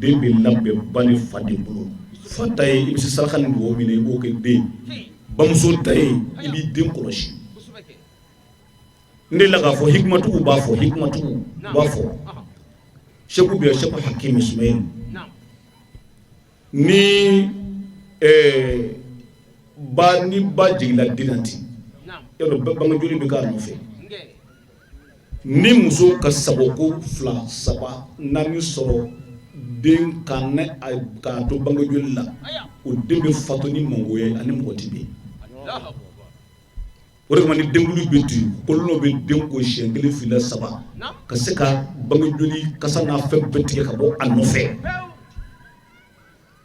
Speaker 4: den bɛ labɛn ba ni fa de bolo fa ta ye i bɛ se saraka ni dugawu min na i b'o kɛ den bamuso ta ye i b'i den kɔlɔsi n delila k'a fɔ hikimatigiw b'a fɔ hikimatigiw b'a fɔ sɛku bɛ sɛku Hakim Ismail ni ba jigila den na ten yɔrɔ bangejoli bɛ k'a nɔfɛ ni muso ka sagoko 2, 3, 4 sɔrɔ den k'a to bangejoli la o den bɛ fatu ni mangoya ani mɔgɔti bɛ o de kama ni denkulu bɛ to yen kolonw bɛ den ko siɲɛ 1 fila 3 ka se ka bangejoli kasa n'a fɛn bɛɛ tigɛ ka bɔ a nɔfɛ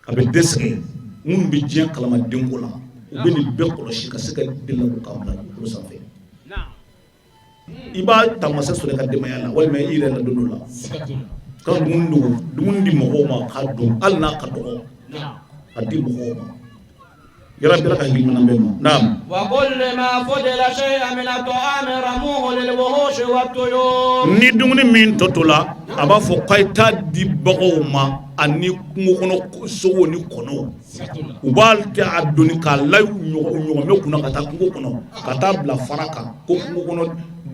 Speaker 4: a bɛ den sɛgɛn minnu bɛ diɲɛ kalama denko la u bɛ nin bɛɛ kɔlɔsi ka se ka den labɔ k'a bila dugukolo sanfɛ i b'a taamase sɔrɔ i ka denbaya la walima i yɛrɛ ladon o la ka dumuni di mɔgɔw ma k'a dun hali n'a ka dɔgɔ a di mɔgɔw ma yarabi ala ka hakili ɲuman bɛɛ ma naam
Speaker 5: وكل ما فضل شيئا من الطعام رموه للوحوش والطيور
Speaker 4: ni dumuni min tɔtɔ la a b'a fɔ k'a ye taa di baganw ma ani kungo kɔnɔ sogo ni kɔnɔw u b'a kɛ a doni k'a la ɲɔgɔmɛ kunna ka taa kungo kɔnɔ ka taa bila fara kan ko kungo kɔnɔ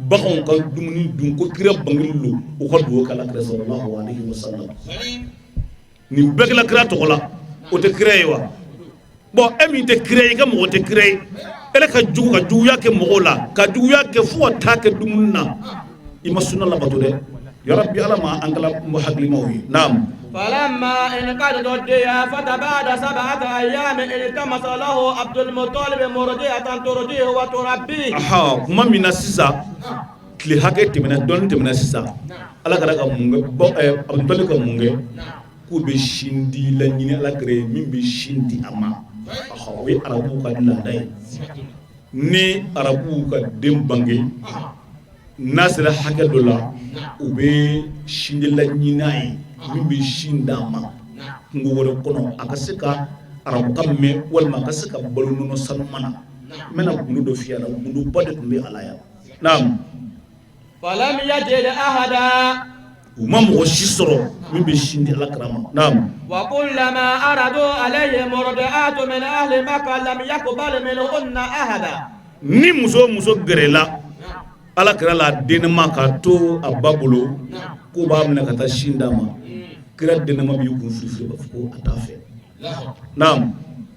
Speaker 4: baganw ka dumuni dun ko kira bangeli don u ka dugawu kɛ Alakira sallallahu alaihi wasallam nin bɛɛ kɛla kira tɔgɔ la o tɛ kira ye wa bon e min tɛ kira ye i ka mɔgɔ tɛ kira ye ele ka juguya kɛ mɔgɔw la ka juguya kɛ fo ka taa kɛ dumuni na i ma sunna labato dɛ yarabi ala ma an kala hakilimaw ye naam
Speaker 5: فلما انقضت الضيافة بعد 7 أيام التمس له عبد المطلب مرضية ترضيه وتربيه
Speaker 4: aha kuma min na sisan tile hakɛ tɛmɛna dɔɔni tɛmɛna sisan ala kɛra ka mun kɛ Abudulayi ka mun kɛ k'u bɛ sin di la ɲini ala kɛra ye min bɛ sin di a ma o ye arabuw ka laada ye ni arabuw ka den bange n'a sera hakɛ dɔ la u bɛ sin di la ɲini a ye min bɛ sin d'a ma kungo wɛrɛ kɔnɔ a ka se ka arabukan mɛn walima a ka se ka balo nɔnɔ sanuma na n bɛna gundo dɔ f'i ɲɛna gundoba de tun bɛ ala yan naam
Speaker 5: فلم يجد أحدا
Speaker 4: u ma mɔgɔ si sɔrɔ min bɛ sin di Alakira ma naam
Speaker 5: وكلما أردوا عليه مرضعات من أهل مكة لم يقبل منهن أحدا
Speaker 4: ni muso gɛrɛla Alakira la denma k'a to a ba bolo k'u b'a minɛ ka taa sin d'a ma kira denma b'i kun firifiri b'a fɔ ko a t'a fɛ naam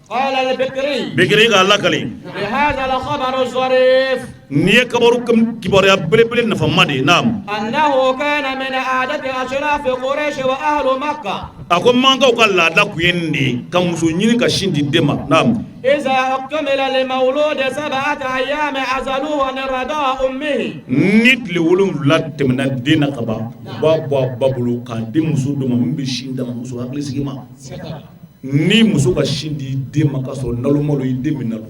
Speaker 5: قال البكري
Speaker 4: Bikiri k'a lakali
Speaker 5: بهذا الخبر الظريف
Speaker 4: نيه كبروا كم كبار يا بلي نفهمني نعم
Speaker 5: أنه كان من عادة أشراف قريش وأهل مكة
Speaker 4: أقول ما أنكوا كلا دا كويني كمسونين كشين ديما نعم
Speaker 5: إذا أكمل لمولود 7 أيام عزلوه عن رضاع أمه
Speaker 4: نيت لولم لا تمنا دينا كبا بابا بابلو كان دي مسودو ما بيشين دا مسو أكل سيما ni muso ka shindi den ma ka sɔrɔ nalo malo i den min nalo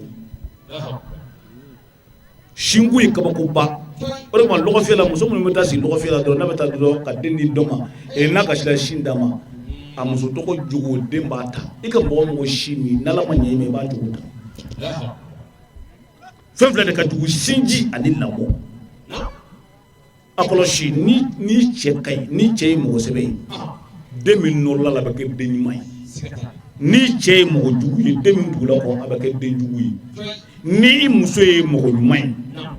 Speaker 4: shingu ye kabako ba o de ma lɔgɔfiyɛ la muso minnu bɛ taa sigi lɔgɔfiyɛ la dɔrɔn n'a bɛ taa dɔrɔn ka den di dɔ ma n'a ka sila sin d'a ma a muso tɔgɔ jogo den b'a ta i ka mɔgɔ mɔgɔ si min n'ala ma ɲɛ i ma i b'a jogo ta fɛn fila de ka jugu sinji ani lamɔ a kɔlɔsi ni cɛ ka ɲi ni cɛ ye mɔgɔ sɛbɛ ye den min nɔrɔla la a bɛ kɛ den ɲuman ye ni cɛ ye mɔgɔ jugu ye den min dugula kɔ a bɛ kɛ den jugu ye ni i muso ye mɔgɔ ɲuman ye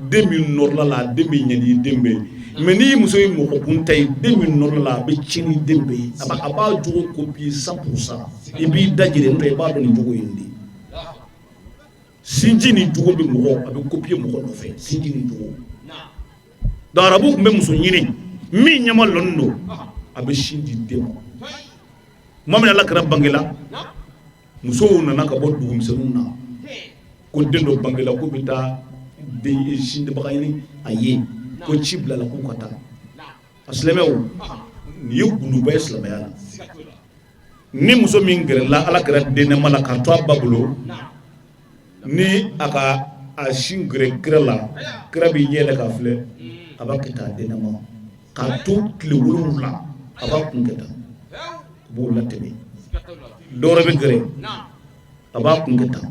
Speaker 4: den min nɔrɔla la den bɛ ɲɛ ni den bɛɛ ye mais ni i muso ye mɔgɔ kunta ye den min nɔrɔla la a bɛ tiɲɛ ni den bɛɛ ye a b'a jogo copier 100% i b'i da jɛlen n'o tɛ i b'a dɔn nin jogo ye nin de ye sinji ni jogo bɛ mɔgɔ a bɛ copier mɔgɔ nɔfɛ sinji ni jogo donc arabu tun bɛ muso ɲini min ɲɛma lɔnni don a bɛ sin di den ma tuma min ala kɛra bangela musow nana ka bɔ dugumisɛnninw na ko den dɔ bangela k'u bɛ taa den sin dibaga ɲini a ye ko ci bilala k'u ka taa a silamɛw nin ye gunduba ye silamɛya la ni muso min gɛrɛla ala kɛra dennɛma la k'a to a ba bolo ni a ka a sin gɛrɛ kira la kira bɛ yɛlɛ k'a filɛ a b'a kɛ taa dennɛma k'a to tile 7 a b'a kun kɛ tan b'o latɛmɛ dɔwɛrɛ bɛ gɛrɛ a b'a kun kɛ tan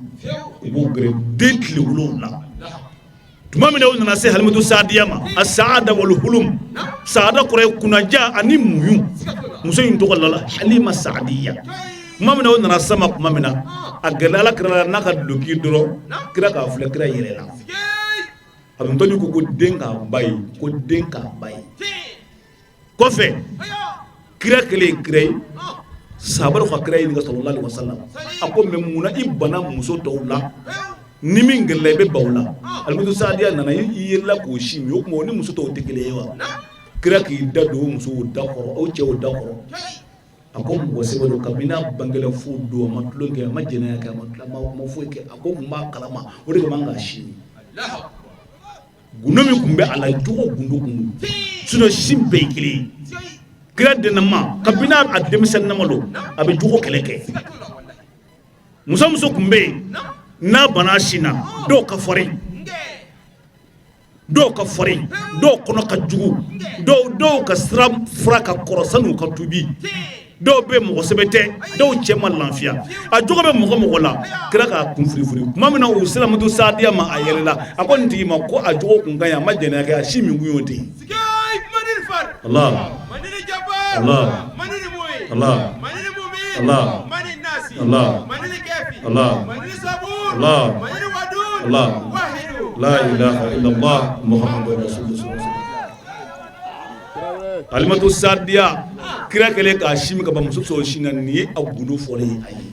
Speaker 4: i b'o gɛrɛ den tile 7 tuma min na o nana se halimatu saadiya ma a saada wal hulum saada kɔrɔ ye kunnaja ani muɲu muso in tɔgɔ la halima saadiya tuma min na o nana sama tuma min na a gɛrɛ ala kira la n'a ka duloki dɔrɔn kira k'a filɛ kira yɛrɛ la a bɛ ntɔni ko den k'a ba ye ko den k'a ba ye kɔfɛ kira kelen kira ye sahabaw ka kira ɲininka sallallahu alaihi wasallam a ko mais munna i bana muso tɔw la ni min gɛrɛla i bɛ baw la alimatu saadiya nana i yɛlɛla k'o si min o tuma o ni muso tɔw tɛ kelen ye wa kira k'i da don o musow da kɔrɔ o cɛw da kɔrɔ a ko mɔgɔ sɛbɛ don kabini a bangela fo don a ma tulon kɛ a ma jɛnɛya kɛ a ma foyi kɛ a ko mun b'a kalama o de kama k'a si gundo min tun bɛ a la jogo gundo kun don sinon sin bɛɛ ye kelen ye kira dennama kabini a denmisɛnninama don a bɛ jogo kɛlɛ kɛ muso tun bɛ yen n'a bana sin na dɔw ka farin dɔw kɔnɔ ka jugu dɔw ka sira fura ka kɔrɔ san'u ka tubi dɔw bɛ mɔgɔ sɛbɛ tɛ dɔw cɛ ma lafiya a jogo bɛ mɔgɔ la kira k'a kun firifiri tuma min na u silamɛtu saadiya ma a yɛlɛla a ko nin tigi ma ko a jogo kun ka ɲi a ma jɛnɛya kɛ a si min kun y'o ten Allah Allah Allah Allah Allah Allah Allah Allah la ilaha illallah muhammadur rasulullah alimatu saadiya kira kɛlen k'a si min ka ban muso sɔrɔ sin na nin ye a gundo fɔlen ye a ye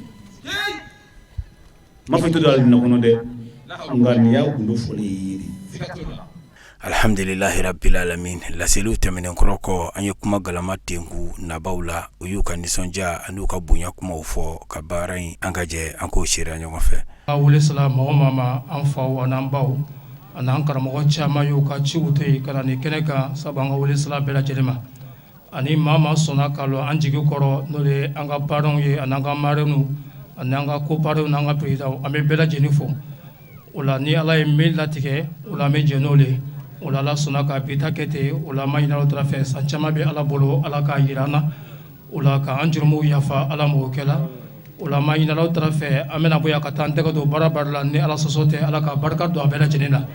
Speaker 4: ma fɔ i tɛ don alijinɛ kɔnɔ dɛ nka nin y'a gundo fɔlen ye
Speaker 1: alhamdulillahi rabbil alamin laseliw tɛmɛnen kɔrɔ kɔ an ye kuma galama tenku nabaw la u y'u ka nisɔndiya ani u ka bonya kumaw fɔ ka baara in an ka jɛ an k'o seereya ɲɔgɔn fɛ
Speaker 6: a welesala mɔgɔ ma an faw an'an baw an'an karamɔgɔ caman y'u ka ciw to yen ka na nin kɛnɛ kan sabu an ka welesala bɛɛ lajɛlen ma ani maa sɔnna ka lɔ an jigi kɔrɔ n'o ye an ka baaraw ye an'an ka marenu ani an ka koparew n'an ka perezidanw an bɛ bɛɛ lajɛlen fo o la ni ala ye min latigɛ o la an bɛ jɛ n'o le o la ala sɔnna ka bita kɛ ten o la an ma ɲinɛ o fɛ san caman bɛ ala bolo ala k'a yira an na o la k'an jurumuw yafa ala m'o kɛla o la an ma ɲinɛ o fɛ an bɛna bɔ yan ka taa an tɛgɛ don baara la ni ala sɔsɔ tɛ ala ka barika don a bɛɛ lajɛlen na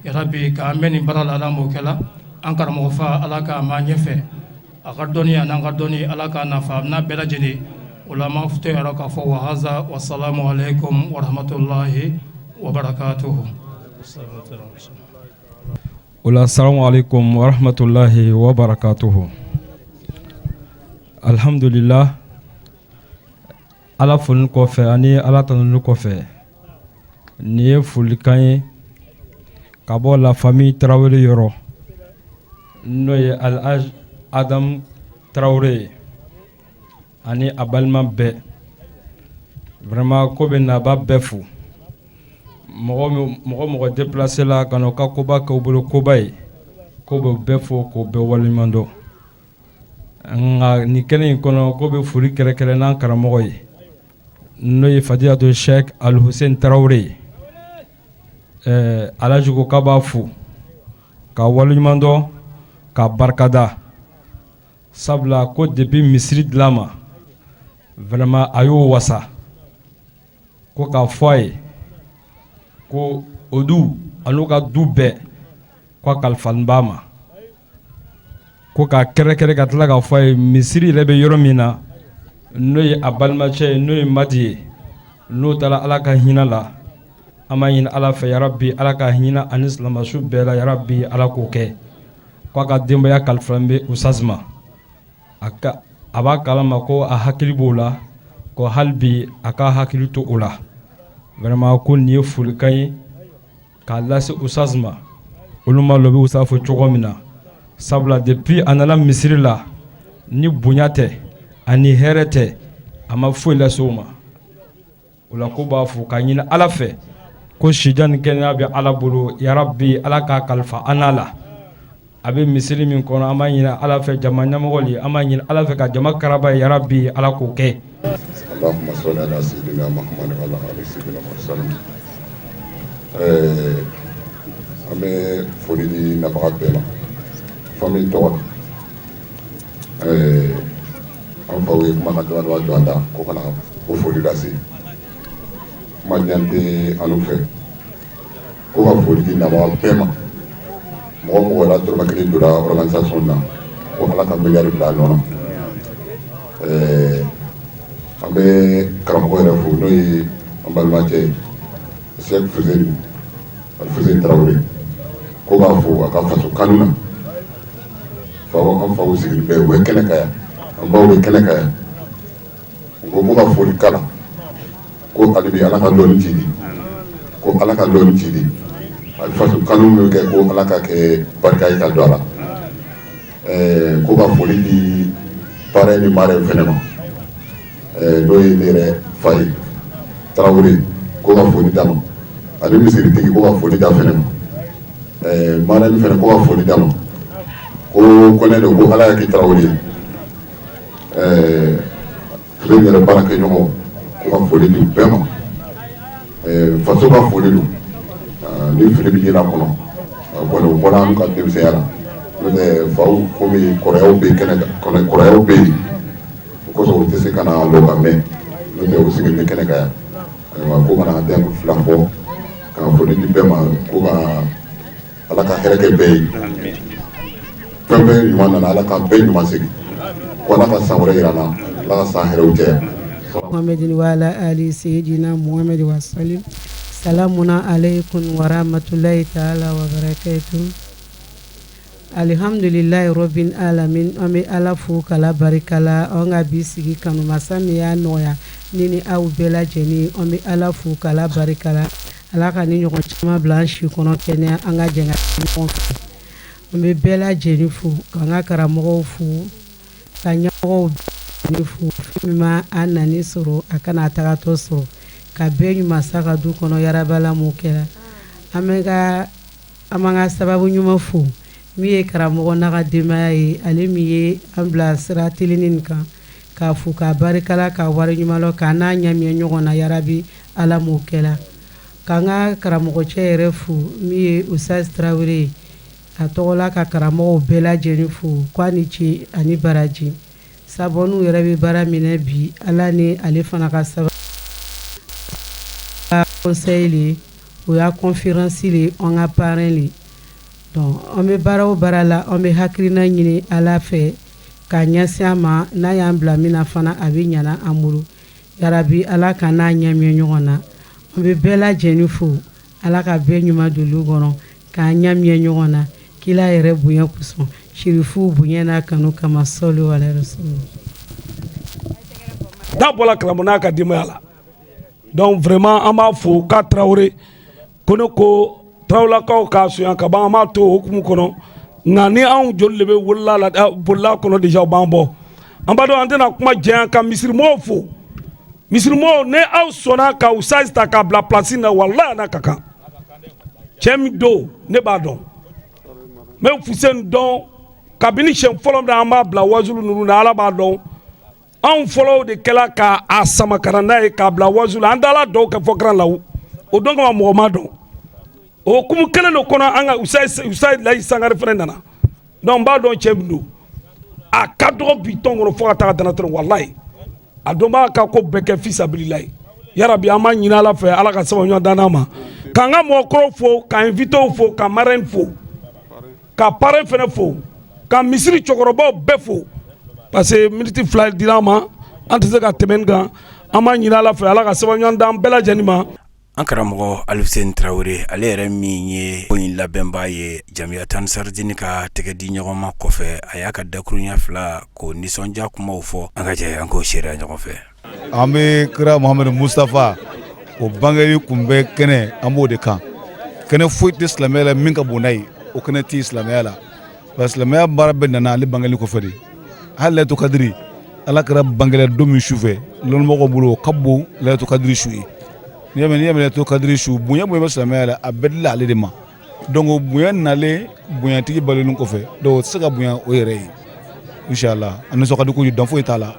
Speaker 6: yarabi k'an bɛ nin baara la ala m'o kɛla an karamɔgɔ fa ala k'a ma ɲɛfɛ a ka dɔnni a n'an ka dɔnni ala k'a nafa n'a bɛɛ lajɛlen o la an b'a to yɔrɔ k'a fɔ wahaza wasalamu alaikum warahmatulahi wabarakatuhu.
Speaker 7: Ola assalamu alaikum wa rahmatullahi wa barakatuhu. Alhamdulillah ala foli kɔfɛ ani ala tanunu kɔfɛ ni ye folikan ye ka bɔ la famille Tarawele yɔrɔ n'o ye Alhaji Adam Tarawele ani a balima bɛɛ vraiment ko bɛ na a b'a bɛɛ fo mɔgɔ déplacé la ka na u ka koba kɛ u bolo koba ye ko bɛ bɛɛ fo k'o bɛɛ waleɲuman dɔn nka nin kɛnɛ in kɔnɔ ko bɛ foli kɛrɛnkɛrɛn n'an karamɔgɔ ye n'o ye Fadilatu Sheikh Al Hussein Tarawele Alhaji ko k'a b'a fo ka waleɲuman dɔn ka barikada sabula ko depuis misiri dilan ma vraiment a y'o wasa ko k'a fɔ a ye ko o du an'u ka du bɛɛ ko kalifalen b'a ma ko k'a kɛrɛkɛrɛ ka tila k'a fɔ a ye misiri yɛrɛ bɛ yɔrɔ min na n'o ye a balimacɛ ye n'o ye Madi ye n'o taara Ala ka hinɛ la an b'a ɲini Ala fɛ yarabi Ala ka hinɛ ani silamɛsu bɛɛ la yarabi Ala k'o kɛ k'a ka denbaya kalifalen bɛ Usazi ma a b'a kalama ko a hakili b'o la ko hali bi a ka hakili to o la vraiment ko nin ye folikan ye k'a lase Usazi ma olu ma lɔ bɛ Usazi fo cogo min na sabula depuis a nana misiri la ni bonya tɛ ani hɛrɛ tɛ a ma foyi lase o ma o la ko b'a fo k'a ɲini Ala fɛ ko sija ni kɛnɛya bɛ Ala bolo yarabi Ala k'a kalifa an n'a la a bɛ misiri min kɔnɔ an b'a ɲini Ala fɛ jama ɲɛmɔgɔ ye an b'a ɲini Ala fɛ ka jama karaba ye yarabi Ala k'o kɛ.
Speaker 8: Allahumma salli ala sayyidina Muhammad wa ala ali sayyidina Muhammad. An bɛ foli di nabaga bɛɛ la famille tɔgɔ an faw ye kuma ka dɔɔnin jɔ an da ko kana o foli lase kuma jan tɛ anu fɛ ko ka foli di nabaga bɛɛ ma mɔgɔ mɔgɔ la dɔrɔmɛ kelen donna organisation na ko Ala ka miliyari bila a nɔ na an bɛ karamɔgɔ yɛrɛ fo n'o ye an balimacɛ Sheikh Fuseni Tarawele ko b'a fo a ka faso kanu na an faw sigilen bɛ u bɛ kɛnɛ kan yan an baw bɛ kɛnɛ kan yan ko ka foli kala ko hali bi Ala ka dɔɔnin ci di ko Ala ka dɔɔnin ci di faso kanu min kɛ ko Ala ka kɛ barika ye ka don a la ko ka foli di parrain ni marraine fɛnɛ ma n'o ye ne yɛrɛ fa ye Tarawele ko ka foli d'a ma ani misiritigi ko ka foli d'a fɛnɛ ma marraine fɛnɛ ko ka foli d'a ma ko kɔnɛ don ko Ala y'a kɛ Tarawele ye Fuseni yɛrɛ baarakɛɲɔgɔn ko ka foli di bɛɛ ma faso ka foli don ni fili bɛ yɛlɛ a kɔnɔ kɔni o bɔra an ka denmisɛnya la n'o tɛ faw komi kɔrɔyaw bɛ kɛnɛ kan kɔrɔyaw bɛ yen o kosɔn u tɛ se ka na lɔ ka mɛn n'o tɛ u sigilen bɛ kɛnɛ kan yan ko kana den fila fɔ ka foli di bɛɛ ma ko ka Ala ka hɛrɛ kɛ bɛɛ ye fɛn fɛn ɲuman nana Ala ka bɛɛ ɲuman segin ko Ala ka san wɛrɛ yira an na Ala ka san hɛrɛw caya.
Speaker 9: Muhammadin wa ala ali sayyidina Muhammad wa sallim. Salamuna alaikum wa rahmatullahi ta'ala wa barakatuh. Alhamdulillahi rabbil alamin. Ame Ala fo kala barikala onga bisigi kanu masami ya noya nini aw bɛɛ lajɛlen ame Ala fo kala barikala Ala ka ni ɲɔgɔn caman bila an si kɔnɔ kɛnɛya an ka jɛn ka ɲɔgɔn fɛ an bɛ bɛɛ lajɛlen fo k'an ka karamɔgɔw fo ka ɲɛmɔgɔw bɛɛ fo fɛn min ma an nani sɔrɔ a kana tagatɔ sɔrɔ ka bɛɛ ɲuman sa ka du kɔnɔ yarabala mun kɛra an bɛ an b'an ka sababu ɲuman fo min ye karamɔgɔ n'a ka denbaya ye ale min ye an bila sira tilenin kan k'a fo k'a barikala k'a wari ɲuman lɔ k'a n'a ɲamiya ɲɔgɔn na yarabi Ala m'o kɛla k'an ka karamɔgɔcɛ yɛrɛ fo min ye Usazi Tarawele ye a tɔgɔla ka karamɔgɔw bɛɛ lajɛlen fo k'a ni ce ani baraji sabu n'u yɛrɛ bɛ baara minɛ bi Ala ni ale fana ka sababu conseil le o y'a conférence le an ka parrain le donc an bɛ baara o baara la an bɛ hakilina ɲini Ala fɛ k'a ɲɛsin an ma n'a y'an bila min na fana a bɛ ɲana an bolo yarabi Ala ka n'a ɲamiya ɲɔgɔn na an bɛ bɛɛ lajɛlen fo Ala ka bɛɛ ɲuman don olu kɔnɔ k'a ɲamiya ɲɔgɔn na kila yɛrɛ bonya kosɔn shirifu bonya n'a kanu kama sɔli wala rasul
Speaker 10: da bɔla kalamu n'a ka denbaya la donc vraiment an b'a fo k'a Tarawele ko ne ko tarawelakaw k'a sonya ka ban an b'a to o hukumu kɔnɔ nka ni anw joli de bɛ bolila kɔnɔ déjà u b'an bɔ an b'a dɔn an tɛna kuma jɛnya ka misirimɔgɔw fo misirimɔgɔw ne aw sɔnna ka usage ta k'a bila place na walahi a n'a ka kan cɛ min don ne b'a dɔn n bɛ Fuseni dɔn kabini siɲɛ fɔlɔ min na an b'a bila wazulu ninnu na ala b'a dɔn anw fɔlɔw de kɛla k'a samakara n'a ye k'a bila wazulu an dala dɔw kɛ fɔ karan la o don kama mɔgɔ ma dɔn o hukumu kelen de kɔnɔ an ka Usayi Layi Sangare fana nana donc n b'a dɔn cɛ min don a ka dɔgɔ bi tɔn kɔnɔ fo ka taa dana tɛrɛ walayi a dɔn b'a ka ko bɛɛ kɛ fisabililayi yarabi an b'a ɲini ala fɛ ala ka sababu ɲuman d'an ma k'an ka mɔgɔkɔrɔw fo ka invitew fo ka marraine fo ka parrain fana fo ka misiri cɛkɔrɔbaw bɛɛ fo parce que miniti fila dira an ma an tɛ se ka tɛmɛ nin kan an b'a ɲini ala fɛ ala ka sababu ɲuman d'an bɛɛ lajɛlen ma.
Speaker 1: an karamɔgɔ Alifuseni Tarawele ale yɛrɛ min ye ko in labɛnbaa ye Jamiyatu Ansarudine ka tɛgɛ di ɲɔgɔn ma kɔfɛ a y'a ka dakuruɲa fila k'o nisɔndiya kumaw fɔ an ka jɛ an k'o seereya ɲɔgɔn fɛ.
Speaker 11: an bɛ kira Muhamadu Mustafa o bangeli kun bɛ kɛnɛ an b'o de kan kɛnɛ foyi tɛ silamɛya la min ka bon n'a ye o kɛnɛ tɛ silamɛya la parce que silamɛya baara bɛɛ nana ale bangeli kɔfɛ de hali Laylatul Kadiri ala kɛra bangela don min su fɛ lɔnnimɔgɔw bolo o ka bon Laylatul Kadiri su ye n'i y'a mɛn Laylatul Kadiri su bonya bɛ silamɛya la a bɛɛ dila ale de ma donc bonya nalen bonyatigi balalen kɔfɛ donc o tɛ se ka bonya o yɛrɛ ye inshallah a nisɔn ka di kojugu dan foyi t'a la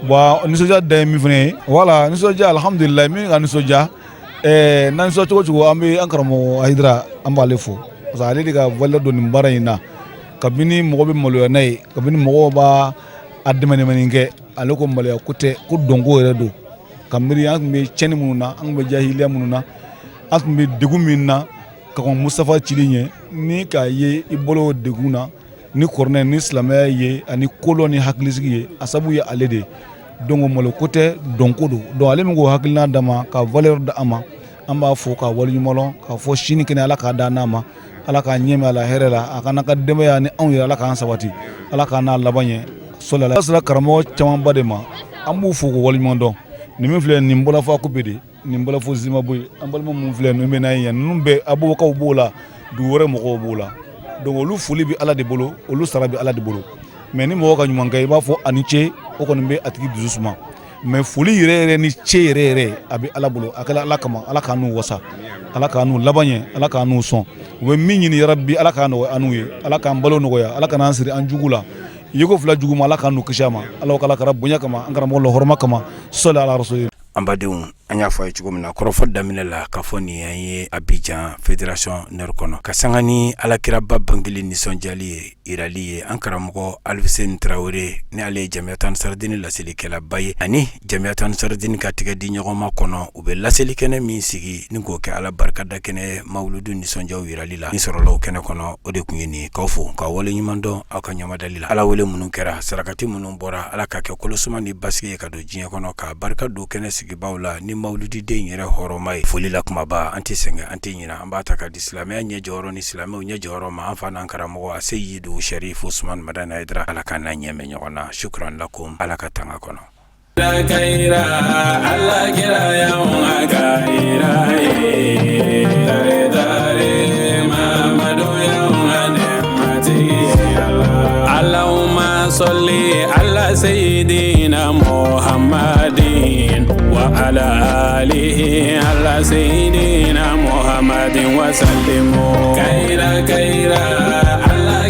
Speaker 11: bon nisɔndiya da ye min fana ye voilà nisɔndiya alhamdulilayi min ka nisɔndiya n'an nisɔn cogo cogo an bɛ an karamɔgɔ Hayidara an b'ale fo parce que ale de ka valeur don nin baara in na kabini mɔgɔ bɛ maloya n'a ye kabini mɔgɔw b'a a dɛmɛ kɛ ale ko maloya ko tɛ ko dɔnko yɛrɛ don ka miiri an tun bɛ tiɲɛni minnu na an tun bɛ jahiliya minnu na an tun bɛ degun min na ka kɔn Mustafa cili ɲɛ ni k'a ye i bolo degun na ni kɔrɔnɛ ni silamɛya ye ani kolon ni hakilisigi ye a sabu ye ale de donc malo ko tɛ dɔnko don donc ale min k'o hakilina d'a ma ka valeur d'an ma an b'a fɔ ka waleɲuman dɔn k'a fɔ sini kɛnɛ ala k'a d'an ma ala k'a ɲɛmɛ a la hɛrɛ la a kana ka denbaya ni anw yɛrɛ ala k'an sabati ala k'a n'a laban ɲɛ solala sera karamɔgɔ camanba de ma an b'u fo k'o waleɲuman dɔn nin min filɛ nin bɔlafɔ Kupe de nin bɔlafɔ Zimbabwe an balima mun filɛ ninnu bɛ n'a ye yan ninnu bɛɛ Abubakaw b'o la dugu wɛrɛ mɔgɔw b'o la donc olu foli bɛ ala de bolo olu sara bɛ ala de bolo mais ni mɔgɔ ka ɲuman kɛ i b'a fɔ a ni ce o kɔni bɛ a tigi dusu suma mais foli yɛrɛ ni ce yɛrɛ a bɛ ala bolo a kɛla ala kama ala k'a n'u wasa ala k'a n'u laban ɲɛ ala k'a n'u sɔn u bɛ min ɲini yarabi ala k'a nɔgɔya an n'u ye ala k'an balo nɔgɔya ala kan'an siri an jugu la yeko fila jugu ma ala k'an n'u kisi a ma ala k'ala kɛra bonya kama an karamɔgɔ lahɔrɔma kama sɔli ala rasuli.
Speaker 1: an badenw an y'a fɔ a ye cogo min na kɔrɔfɔ daminɛ la k'a fɔ nin an ye Abidjan Fédération Nord kɔnɔ ka sanga ni alakiraba bangeli nisɔndiyali ye irali ye an karamɔgɔ Alifuseni Tarawele ni ale ye Jamiyatu Ansarudine laselikelaba ye ani Jamiyatu Ansarudine ka tɛgɛ di ɲɔgɔn ma kɔnɔ u bɛ laseli kɛnɛ min sigi ni k'o kɛ ala barikada kɛnɛ mawuludu nisɔndiyaw yirali la ni sɔrɔla o kɛnɛ kɔnɔ o de kun ye nin k'aw fo k'aw wale ɲuman dɔn aw ka ɲamadali la ala wele minnu kɛra sarakati minnu bɔra ala ka kɛ kolosuma ni basigi ye ka don diɲɛ kɔnɔ ka barika don kɛnɛ sigibaw la ni mawuludiden yɛrɛ hɔrɔma ye foli la kumaba an tɛ sɛgɛn an tɛ ɲina an b'a ta ka di silamɛya ɲɛ jɔyɔrɔ ni silamɛw ɲɛ jɔyɔrɔ ma an fa n'an karamɔgɔ a Seyidu Sharif Usman Madani Hayidara ala ka n'a ɲɛmɛ ɲɔgɔn na shukran lakum ala ka tanga kɔnɔ.
Speaker 12: Allahumma salli ala sayyidina Muhammadin wa ala alihi ala sayyidina Muhammadin wa sallimu kaira Allah